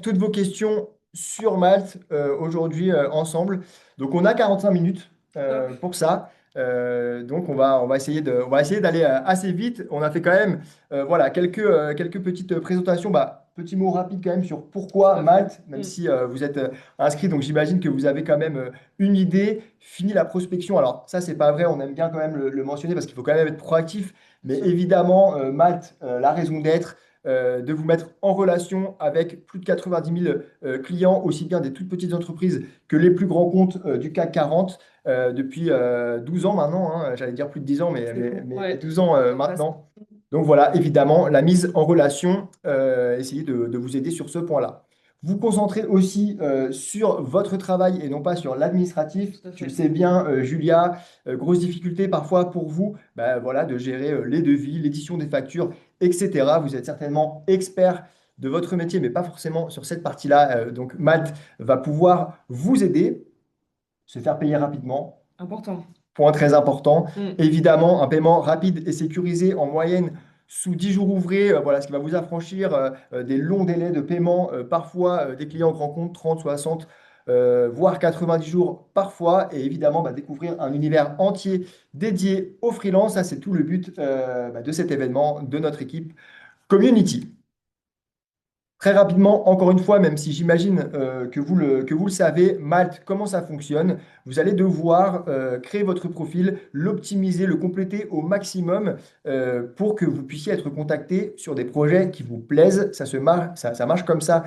toutes vos questions sur Malte aujourd'hui ensemble. Donc, on a 45 minutes Top. pour ça. Donc, on va essayer d'aller assez vite. On a fait quand même voilà, quelques petites présentations. Petit mot rapide quand même sur Tout pourquoi à fait. Malte, même si vous êtes inscrit. Donc, j'imagine que vous avez quand même une idée, fini la prospection. Alors, ça, c'est pas vrai. On aime bien quand même le mentionner parce qu'il faut quand même être proactif. Bien Mais sûr. évidemment, Malte, la raison d'être, de vous mettre en relation avec plus de 90 000 clients, aussi bien des toutes petites entreprises que les plus grands comptes du CAC 40 depuis 12 ans maintenant, hein, j'allais dire plus de 10 ans, C'est fou. mais Ouais. 12 ans Le temps passe. maintenant. Donc voilà, évidemment, la mise en relation, essayez de vous aider sur ce point-là. Vous concentrez aussi sur votre travail et non pas sur l'administratif. Tout à Tu le fait. sais bien, Julia, grosse difficulté parfois pour vous voilà, de gérer les devis, l'édition des factures, etc. Vous êtes certainement expert de votre métier, mais pas forcément sur cette partie-là. Donc, Malte va pouvoir vous aider, se faire payer rapidement. Important. Point très important. Mm. Évidemment, un paiement rapide et sécurisé en moyenne sous 10 jours ouvrés, voilà, ce qui va vous affranchir des longs délais de paiement, parfois des clients grands comptes, 30, 60, voire 90 jours parfois. Et évidemment, découvrir un univers entier dédié aux freelances. Ça, c'est tout le but de cet événement, de notre équipe Community. Très rapidement, encore une fois, même si j'imagine que vous le savez, Malte, comment ça fonctionne? Vous allez devoir créer votre profil, l'optimiser, le compléter au maximum pour que vous puissiez être contacté sur des projets qui vous plaisent. Ça marche comme ça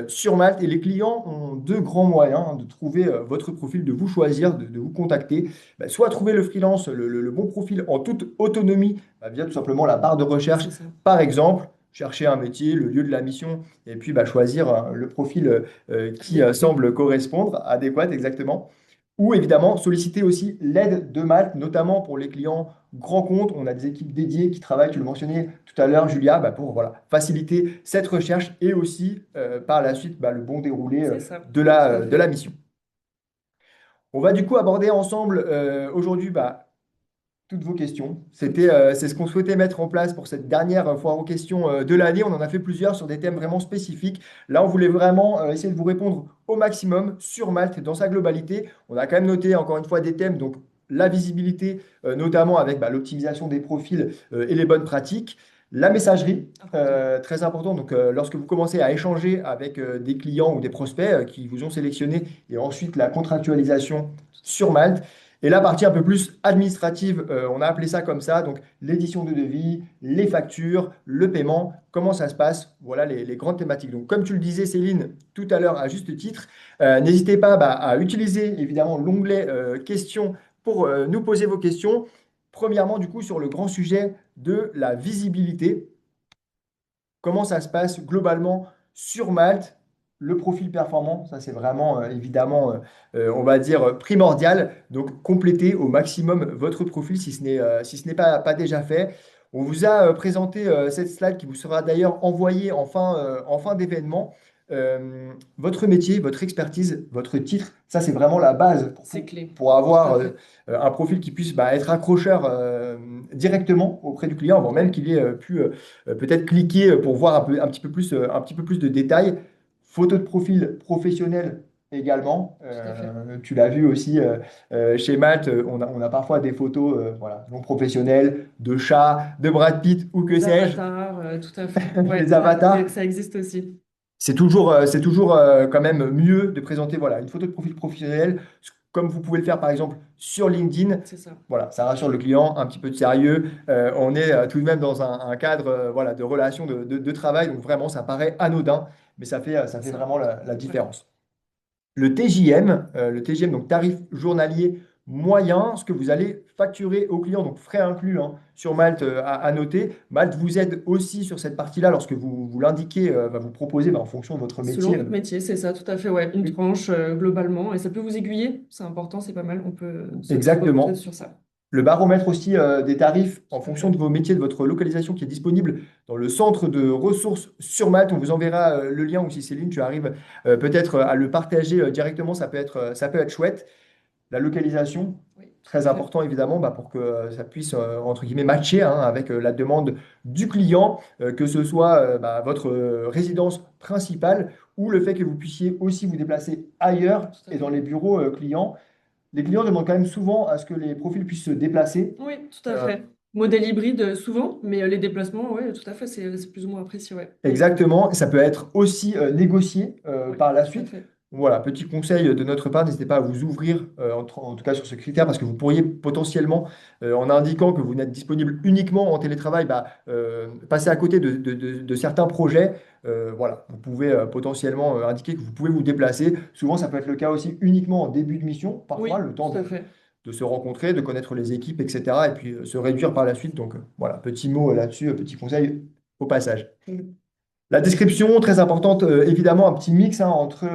sur Malte. Et les clients ont deux grands moyens de trouver votre profil, de vous choisir, de vous contacter. Soit trouver le freelance, le bon profil en toute autonomie, via tout simplement la barre de recherche, C'est ça. par exemple. Chercher un métier, le lieu de la mission, et puis choisir le profil qui Adéquat. semble correspondre, adéquat exactement. Ou évidemment solliciter aussi l'aide de Malte, notamment pour les clients grands comptes. On a des équipes dédiées qui travaillent, tu le mentionnais tout à l'heure, Julia, pour voilà, faciliter cette recherche et aussi par la suite le bon déroulé C'est ça. Tout à de la fait. mission. On va du coup aborder ensemble aujourd'hui toutes vos questions. C'est ce qu'on souhaitait mettre en place pour cette dernière foire aux questions de l'année. On en a fait plusieurs sur des thèmes vraiment spécifiques. Là, on voulait vraiment essayer de vous répondre au maximum sur Malte dans sa globalité. On a quand même noté encore une fois des thèmes, donc la visibilité, notamment avec l'optimisation des profils et les bonnes pratiques. La messagerie, Important. très important. Donc, lorsque vous commencez à échanger avec des clients ou des prospects qui vous ont sélectionné, et ensuite la contractualisation Tout à sur fait. Malte. Et la partie un peu plus administrative, on a appelé ça comme ça, donc l'édition de devis, les factures, le paiement, comment ça se passe, voilà les grandes thématiques. Donc comme tu le disais Céline tout à l'heure à juste titre, n'hésitez pas à utiliser évidemment l'onglet questions pour nous poser vos questions. Premièrement, du coup, sur le grand sujet de la visibilité, comment ça se passe globalement sur Malte, le profil performant, ça c'est vraiment évidemment, on va dire, primordial. Donc complétez au maximum votre profil si ce n'est pas déjà fait. On vous a présenté cette slide qui vous sera d'ailleurs envoyée en fin d'événement. Votre métier, votre expertise, votre titre, ça c'est vraiment la base C'est clé. pour Tout avoir à fait. un profil qui puisse être accrocheur directement auprès du client, avant même Ouais. qu'il ait pu peut-être cliquer pour voir un petit peu plus de détails. Photo de profil professionnel également. Tout à fait. Tu l'as vu aussi chez Malte, on a parfois des photos voilà, non professionnelles, de chats, de Brad Pitt ou que Les sais-je, avatars, tout à fait. les Ouais, avatars. ça existe aussi. C'est toujours quand même mieux de présenter voilà, une photo de profil professionnel, comme vous pouvez le faire par exemple sur LinkedIn. C'est ça. Voilà, ça rassure le client, un petit peu de sérieux. On est tout de même dans un cadre voilà, de relation de travail, donc vraiment ça paraît anodin, mais ça fait C'est vraiment important. la Ouais. différence. Le TJM, donc tarif journalier moyen, ce que vous allez facturer au client, donc frais inclus sur Malte à noter. Malte vous aide aussi sur cette partie-là lorsque vous l'indiquez, va vous proposer en fonction de votre Selon métier. votre métier, c'est ça, tout à fait, ouais. Une tranche globalement, et ça peut vous aiguiller, c'est important, c'est pas mal, on peut se reposer Exactement. sur ça. Le baromètre aussi des tarifs en Tout à fonction fait. de vos métiers, de votre localisation qui est disponible dans le centre de ressources sur Malte. On vous enverra le lien ou si Céline, tu arrives peut-être à le partager directement, ça peut être chouette. La localisation. très tout à fait. important évidemment pour que ça puisse, entre guillemets, matcher hein, avec la demande du client, que ce soit votre résidence principale ou le fait que vous puissiez aussi vous déplacer ailleurs Tout à et dans fait. les bureaux clients. Les clients demandent quand même souvent à ce que les profils puissent se déplacer. Oui, tout à Euh, fait. Modèle hybride, souvent, mais les déplacements, oui, tout à fait, c'est plus ou moins apprécié, ouais. Exactement, et ça peut être aussi négocié Oui, par la tout à suite. fait. Voilà, petit conseil de notre part, n'hésitez pas à vous ouvrir, en tout cas sur ce critère, parce que vous pourriez potentiellement, en indiquant que vous n'êtes disponible uniquement en télétravail, passer à côté de certains projets. Voilà, vous pouvez potentiellement indiquer que vous pouvez vous déplacer. Souvent, ça peut être le cas aussi uniquement en début de mission, parfois, Oui, le temps tout à fait. de se rencontrer, de connaître les équipes, etc. Et puis se réduire par la suite. Donc voilà, petit mot là-dessus, petit conseil au passage. Mm. La description, très importante, évidemment, un petit mix hein, entre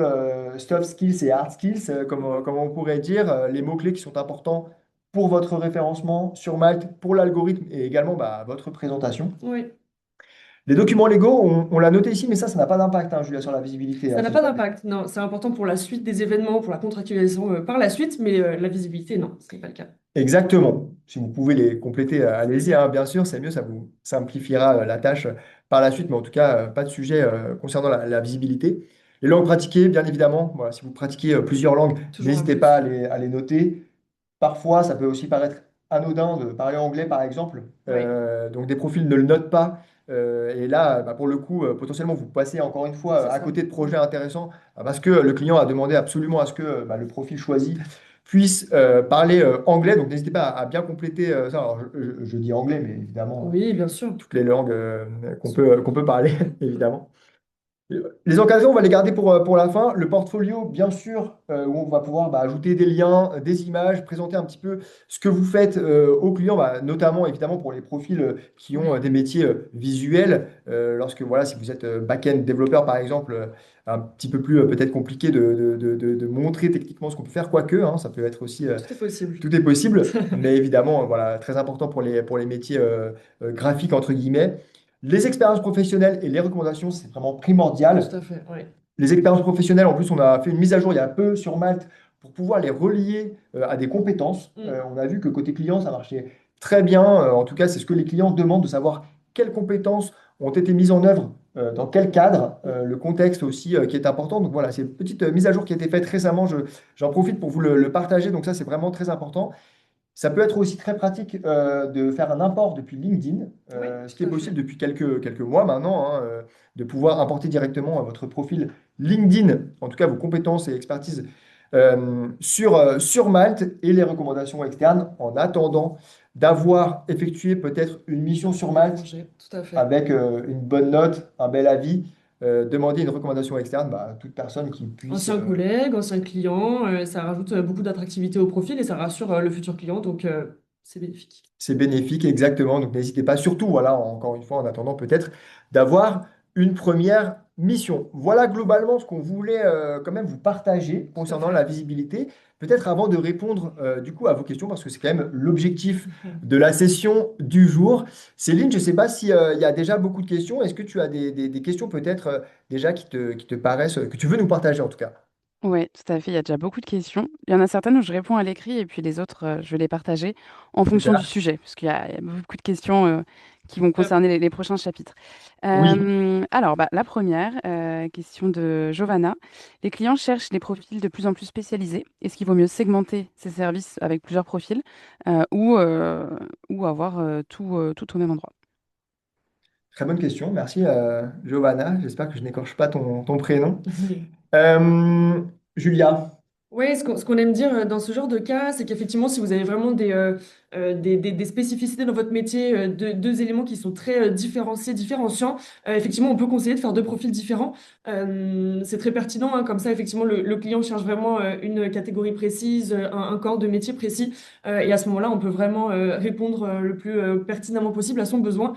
soft skills et hard skills, comme on pourrait dire, les mots-clés qui sont importants pour votre référencement sur Malte, pour l'algorithme et également votre présentation. Oui. Les documents légaux, on l'a noté ici, mais ça n'a pas d'impact, hein, Julia, sur la visibilité. Ça Hein, n'a si je pas dis pas de d'impact, non. C'est important pour la suite des événements, pour la contractualisation par la suite, mais la visibilité, non, ce n'est pas le cas. Exactement. Si vous pouvez les compléter, allez-y, hein, bien sûr, c'est mieux, ça vous simplifiera la tâche par la suite, mais en tout cas, pas de sujet concernant la visibilité. Les langues pratiquées, bien évidemment, voilà, si vous pratiquez plusieurs langues, Toujours un n'hésitez pas plus. à les noter. Parfois, ça peut aussi paraître anodin de parler anglais, par exemple. Oui, Donc, des profils ne le notent pas. Et là, pour le coup, potentiellement, vous passez encore une fois c'est à ça. côté de projets intéressants parce que le client a demandé absolument à ce que le profil choisi puisse parler anglais. Donc, n'hésitez pas à bien compléter ça. Alors, je dis anglais, mais évidemment, Oui, bien sûr. toutes les langues qu'on peut parler, évidemment. Les occasions, on va les garder pour la fin. Le portfolio, bien sûr, où on va pouvoir ajouter des liens, des images, présenter un petit peu ce que vous faites aux clients, notamment évidemment pour les profils qui ont Oui, des métiers visuels. Lorsque, voilà, si vous êtes back-end développeur, par exemple, un petit peu plus peut-être compliqué de montrer techniquement ce qu'on peut faire, quoique, hein, ça peut être aussi, tout est possible. tout est possible, mais évidemment, voilà, très important pour les métiers graphiques, entre guillemets. Les expériences professionnelles et les recommandations, c'est vraiment primordial. Tout à fait, oui. Les expériences professionnelles, en plus, on a fait une mise à jour il y a peu sur Malte pour pouvoir les relier à des compétences. Mm. On a vu que côté client, ça marchait très bien. En tout cas, c'est ce que les clients demandent de savoir quelles compétences ont été mises en œuvre, dans quel cadre, Mm. le contexte aussi qui est important. Donc voilà, c'est une petite mise à jour qui a été faite récemment. J'en profite pour vous le partager. Donc ça, c'est vraiment très important. Ça peut être aussi très pratique de faire un import depuis LinkedIn, Oui, ce qui tout est à possible fait. depuis quelques mois maintenant, hein, de pouvoir importer directement votre profil LinkedIn, en tout cas vos compétences et expertises sur Malte et les recommandations externes en attendant d'avoir effectué peut-être une mission sur À Malte l'étranger, tout à fait. avec une bonne note, un bel avis, demander une recommandation externe à toute personne qui puisse Ancien collègue, ancien client, ça rajoute beaucoup d'attractivité au profil et ça rassure le futur client, donc c'est bénéfique. c'est bénéfique, exactement. Donc n'hésitez pas, surtout, voilà, encore une fois, en attendant peut-être d'avoir une première mission. Voilà globalement ce qu'on voulait quand même vous partager Tout à concernant la fait. visibilité. Peut-être avant de répondre du coup à vos questions, parce que c'est quand même l'objectif de la session du jour. Céline, je ne sais pas s'il y a déjà beaucoup de questions. Est-ce que tu as des questions peut-être déjà qui te paraissent, que tu veux nous partager en tout cas? Oui, tout à fait. Il y a déjà beaucoup de questions. Il y en a certaines où je réponds à l'écrit et puis les autres, je vais les partager en fonction du Super. sujet, parce qu'il y a beaucoup de questions qui vont Top. concerner les prochains chapitres. Oui. Alors, la première question de Giovanna. Les clients cherchent des profils de plus en plus spécialisés. Est-ce qu'il vaut mieux segmenter ces services avec plusieurs profils ou avoir tout au même endroit? Très bonne question. Merci, Giovanna. J'espère que je n'écorche pas ton prénom. Euh, Julia. Oui, ce qu'on aime dire dans ce genre de cas, c'est qu'effectivement, si vous avez vraiment des spécificités dans votre métier, deux éléments qui sont très différenciés, différenciants, effectivement, on peut conseiller de faire deux profils différents. C'est très pertinent, hein, comme ça, effectivement, le client cherche vraiment une catégorie précise, un corps de métier précis, et à ce moment-là, on peut vraiment répondre le plus pertinemment possible à son besoin.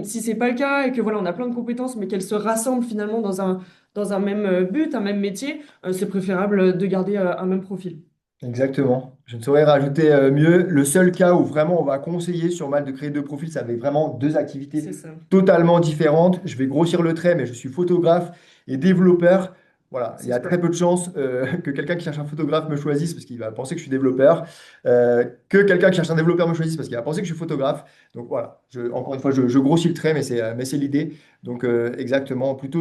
Si c'est pas le cas et que voilà, on a plein de compétences, mais qu'elles se rassemblent finalement dans un même but, un même métier, c'est préférable de garder un même profil. Exactement. Je ne saurais rajouter mieux. Le seul cas où vraiment on va conseiller sur Malte de créer deux profils, ça avec vraiment deux activités C'est ça. totalement différentes. Je vais grossir le trait, mais je suis photographe et développeur. Voilà, il y C'est a sûr. très peu de chances que quelqu'un qui cherche un photographe me choisisse parce qu'il va penser que je suis développeur, que quelqu'un qui cherche un développeur me choisisse parce qu'il va penser que je suis photographe. Donc voilà, encore une fois, je grossis le trait, mais c'est l'idée. Donc exactement, plutôt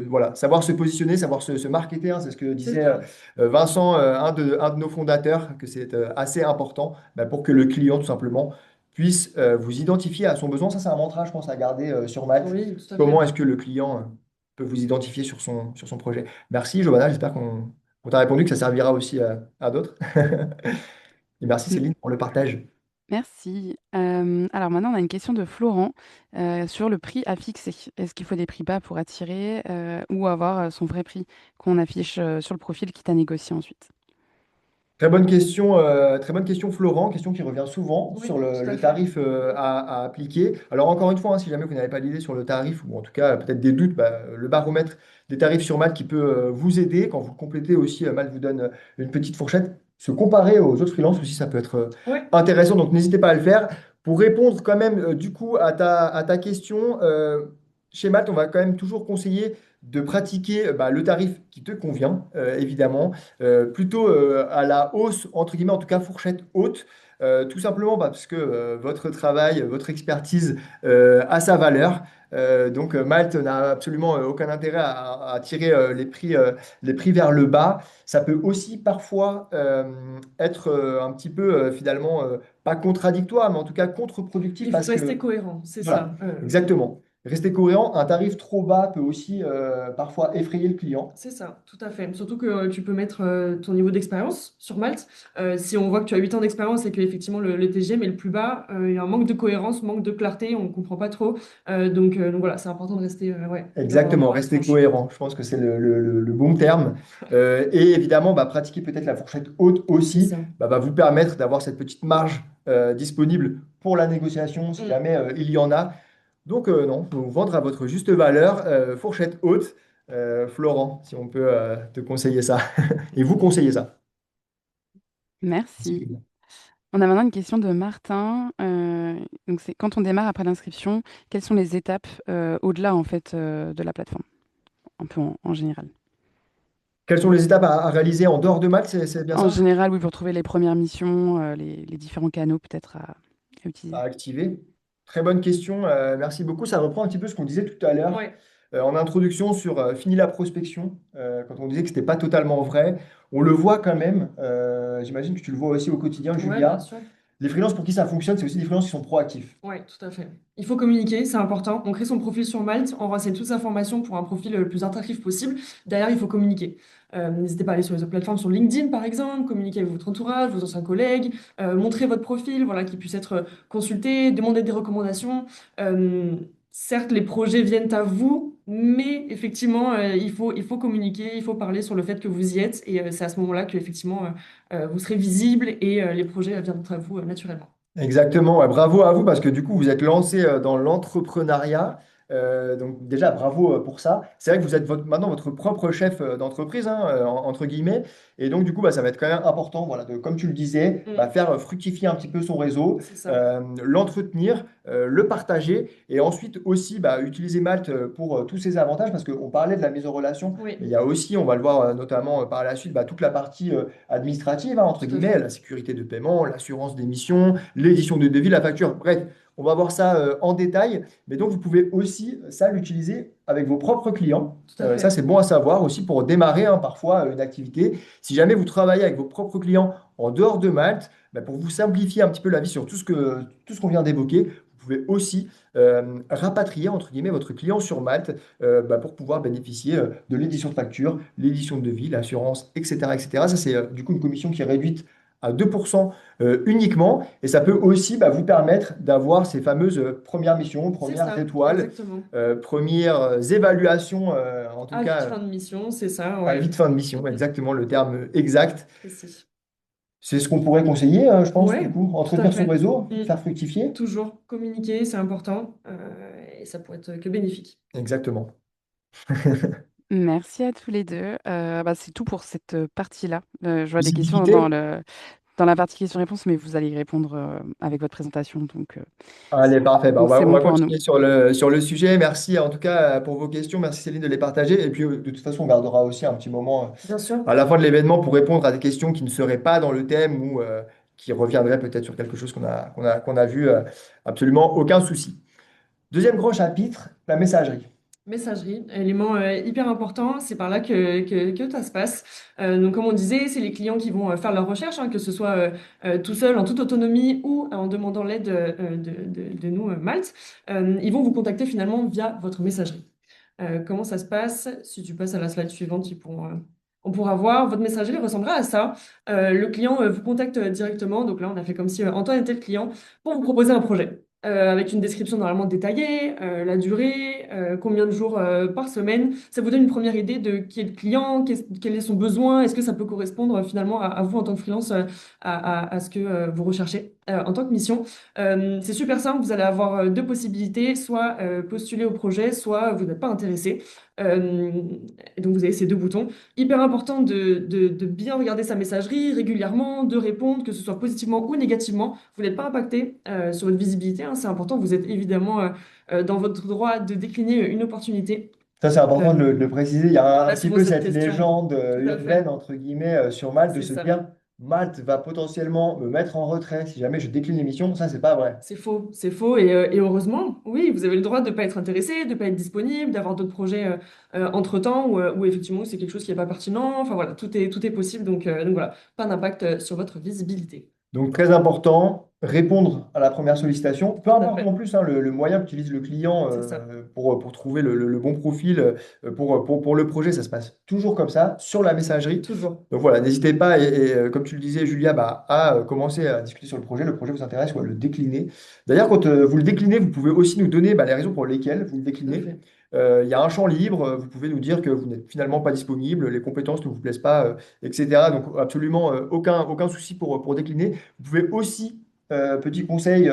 voilà, savoir se positionner, savoir se marketer, hein, c'est ce que C'est disait ça. Vincent, un de nos fondateurs, que c'est assez important bah, pour que le client, tout simplement, puisse vous identifier à son besoin. Ça, c'est un mantra, je pense, à garder sur Malte. Oui, tout à fait. Comment est-ce que le client peut vous identifier sur son projet? Merci, Giovanna. J'espère qu'on t'a répondu, que ça servira aussi à d'autres. Et merci, M- Céline, pour le partage. Merci. Alors maintenant, on a une question de Florent sur le prix à fixer. Est-ce qu'il faut des prix bas pour attirer ou avoir son vrai prix qu'on affiche sur le profil quitte à négocier ensuite? Très bonne question, Florent. Question qui revient souvent Oui, sur tout à le fait. tarif à appliquer. Alors, encore une fois, hein, si jamais vous n'avez pas d'idée sur le tarif, ou en tout cas peut-être des doutes, bah, le baromètre des tarifs sur Malte qui peut vous aider. Quand vous le complétez aussi, Malte vous donne une petite fourchette. Se comparer aux autres freelances aussi, ça peut être Ouais. intéressant. Donc, n'hésitez pas à le faire. Pour répondre quand même, du coup, à ta question, chez Malte, on va quand même toujours conseiller de pratiquer bah, le tarif qui te convient, évidemment plutôt à la hausse, entre guillemets, en tout cas fourchette haute, tout simplement bah, parce que votre travail, votre expertise a sa valeur. Donc Malte n'a absolument aucun intérêt à tirer les prix vers le bas. Ça peut aussi parfois être un petit peu finalement pas contradictoire, mais en tout cas contre-productif Il faut parce rester que cohérent, c'est voilà, ça. exactement. Rester cohérent, un tarif trop bas peut aussi parfois effrayer le client. C'est ça, tout à fait. Surtout que tu peux mettre ton niveau d'expérience sur Malte. Si on voit que tu as 8 ans d'expérience et que effectivement le TGM est le plus bas, il y a un manque de cohérence, manque de clarté, on ne comprend pas trop. Donc voilà, c'est important de rester ouais, Exactement, dans la rester tranche. cohérent. Je pense que c'est le bon terme. Et évidemment, bah, pratiquer peut-être la fourchette haute C'est aussi ça. bah, va vous permettre d'avoir cette petite marge disponible pour la négociation si Mm. jamais il y en a. Donc non, faut vendre à votre juste valeur, fourchette haute. Florent, si on peut te conseiller ça. Et vous conseiller ça. Merci. On a maintenant une question de Martin. Donc c'est quand on démarre après l'inscription, quelles sont les étapes au-delà en fait de la plateforme, un peu en général? Quelles sont les étapes à réaliser en dehors de Malte, c'est bien En ça? général, oui, pour trouver les premières missions, les différents canaux peut-être à À utiliser. activer? Très bonne question, merci beaucoup. Ça reprend un petit peu ce qu'on disait tout à l'heure Ouais, en introduction sur fini la prospection, quand on disait que ce n'était pas totalement vrai. On le voit quand même, j'imagine que tu le vois aussi au quotidien, ouais, bien Julia. sûr. Les freelances pour qui ça fonctionne, c'est aussi des freelances qui sont proactifs. Oui, tout à fait. Il faut communiquer, c'est important. On crée son profil sur Malte, on renseigne toutes ces informations pour un profil le plus attractif possible. Derrière, il faut communiquer. N'hésitez pas à aller sur les autres plateformes, sur LinkedIn par exemple, communiquer avec votre entourage, vos anciens collègues, montrer votre profil, voilà, qu'il puisse être consulté, demander des recommandations. Euh, Certes, les projets viennent à vous, mais effectivement, il faut communiquer, il faut parler sur le fait que vous y êtes, et c'est à ce moment-là que effectivement, vous serez visible et les projets viendront à vous naturellement. Exactement, ouais, bravo à vous parce que du coup vous êtes lancé dans l'entrepreneuriat. Donc déjà bravo pour ça. C'est vrai que vous êtes maintenant votre propre chef d'entreprise, hein, entre guillemets. Et donc du coup bah, ça va être quand même important, voilà, de, comme tu le disais, bah, Mm, faire fructifier un petit peu son réseau, c'est ça. l'entretenir, le partager et ensuite aussi bah, utiliser Malte pour tous ses avantages parce qu'on parlait de la mise en relation, mais il Oui, y a aussi, on va le voir notamment par la suite, bah, toute la partie administrative, hein, entre tout à guillemets, fait. la sécurité de paiement, l'assurance d'émission, l'édition de devis, la facture. Bref, on va voir ça en détail. Mais donc, vous pouvez aussi ça l'utiliser avec vos propres clients. Tout à Ça, fait. c'est bon à savoir aussi pour démarrer hein, parfois une activité. Si jamais vous travaillez avec vos propres clients en dehors de Malte, bah, pour vous simplifier un petit peu la vie sur tout ce qu'on vient d'évoquer, vous pouvez aussi rapatrier entre guillemets votre client sur Malte bah, pour pouvoir bénéficier de l'édition de facture, l'édition de devis, l'assurance, etc., etc. Ça, c'est du coup une commission qui est réduite à 2% uniquement. Et ça peut aussi bah, vous permettre d'avoir ces fameuses premières missions, C'est premières ça, étoiles, exactement. premières évaluations, en tout Avis de cas fin de mission, c'est ça, à ouais. vite fin de mission, exactement le terme exact. Précis. C'est ce qu'on pourrait conseiller, je pense, du Ouais, coup, tout à entretenir son fait. réseau, Mm. faire fructifier. Toujours communiquer, c'est important, et ça pourrait être que bénéfique. Exactement. Merci à tous les deux. Bah, c'est tout pour cette partie-là. Je vois des questions dans Visibilité. dans la partie questions-réponses, mais vous allez y répondre avec votre présentation. Allez, parfait. Bah, Donc c'est on bon va pour nous. continuer sur le sujet. Merci en tout cas pour vos questions. Merci Céline de les partager. Et puis de toute façon, on gardera aussi un petit moment Bien sûr. à la fin de l'événement pour répondre à des questions qui ne seraient pas dans le thème ou qui reviendraient peut-être sur quelque chose qu'on a vu. Absolument aucun souci. Deuxième grand chapitre, la messagerie. Messagerie, élément hyper important, c'est par là que ça se passe. Donc, comme on disait, c'est les clients qui vont faire leurs recherches, hein, que ce soit tout seul, en toute autonomie ou en demandant l'aide de nous, Malte. Ils vont vous contacter finalement via votre messagerie. Comment ça se passe? Si tu passes à la slide suivante, on pourra voir. Votre messagerie ressemblera à ça. Le client vous contacte directement. Donc là, on a fait comme si Antoine était le client pour vous proposer un projet. Avec une description normalement détaillée, la durée, combien de jours par semaine. Ça vous donne une première idée de qui est le client, quel est son besoin, est-ce que ça peut correspondre finalement à vous en tant que freelance, à ce que vous recherchez en tant que mission. C'est super simple, vous allez avoir deux possibilités, soit postuler au projet, soit vous n'êtes pas intéressé. Euh, et donc vous avez ces deux boutons. Hyper important de bien regarder sa messagerie régulièrement, de répondre, que ce soit positivement ou négativement. Vous n'êtes pas impacté sur votre visibilité, hein, c'est important. Vous êtes évidemment dans votre droit de décliner une opportunité. Ça, c'est Euh, important de le préciser. Il y a un Là, petit souvent peu cette cette question. légende Tout à urbaine, fait. entre guillemets, sur Malte, de C'est se ça. dire Malte va potentiellement me mettre en retrait si jamais je décline l'émission. Ça, c'est pas vrai. C'est faux et heureusement, oui, vous avez le droit de ne pas être intéressé, de ne pas être disponible, d'avoir d'autres projets entre-temps où effectivement c'est quelque chose qui n'est pas pertinent. Enfin voilà, tout est possible, donc voilà, pas d'impact sur votre visibilité. Donc, très important, répondre à la première sollicitation, peu Tout à importe en fait, plus le moyen qu'utilise le client c'est ça, pour trouver le bon profil pour le projet, ça se passe toujours comme ça, sur la messagerie. toujours. Donc voilà, n'hésitez pas, comme tu le disais, Julia, bah, à commencer à discuter sur le projet vous intéresse ou à le décliner. D'ailleurs, quand vous le déclinez, vous pouvez aussi nous donner bah, les raisons pour lesquelles vous le Tout à déclinez. fait. Il y a un champ libre, vous pouvez nous dire que vous n'êtes finalement pas disponible, les compétences ne vous plaisent pas, etc. Donc absolument aucun souci pour décliner. Vous pouvez aussi, petit conseil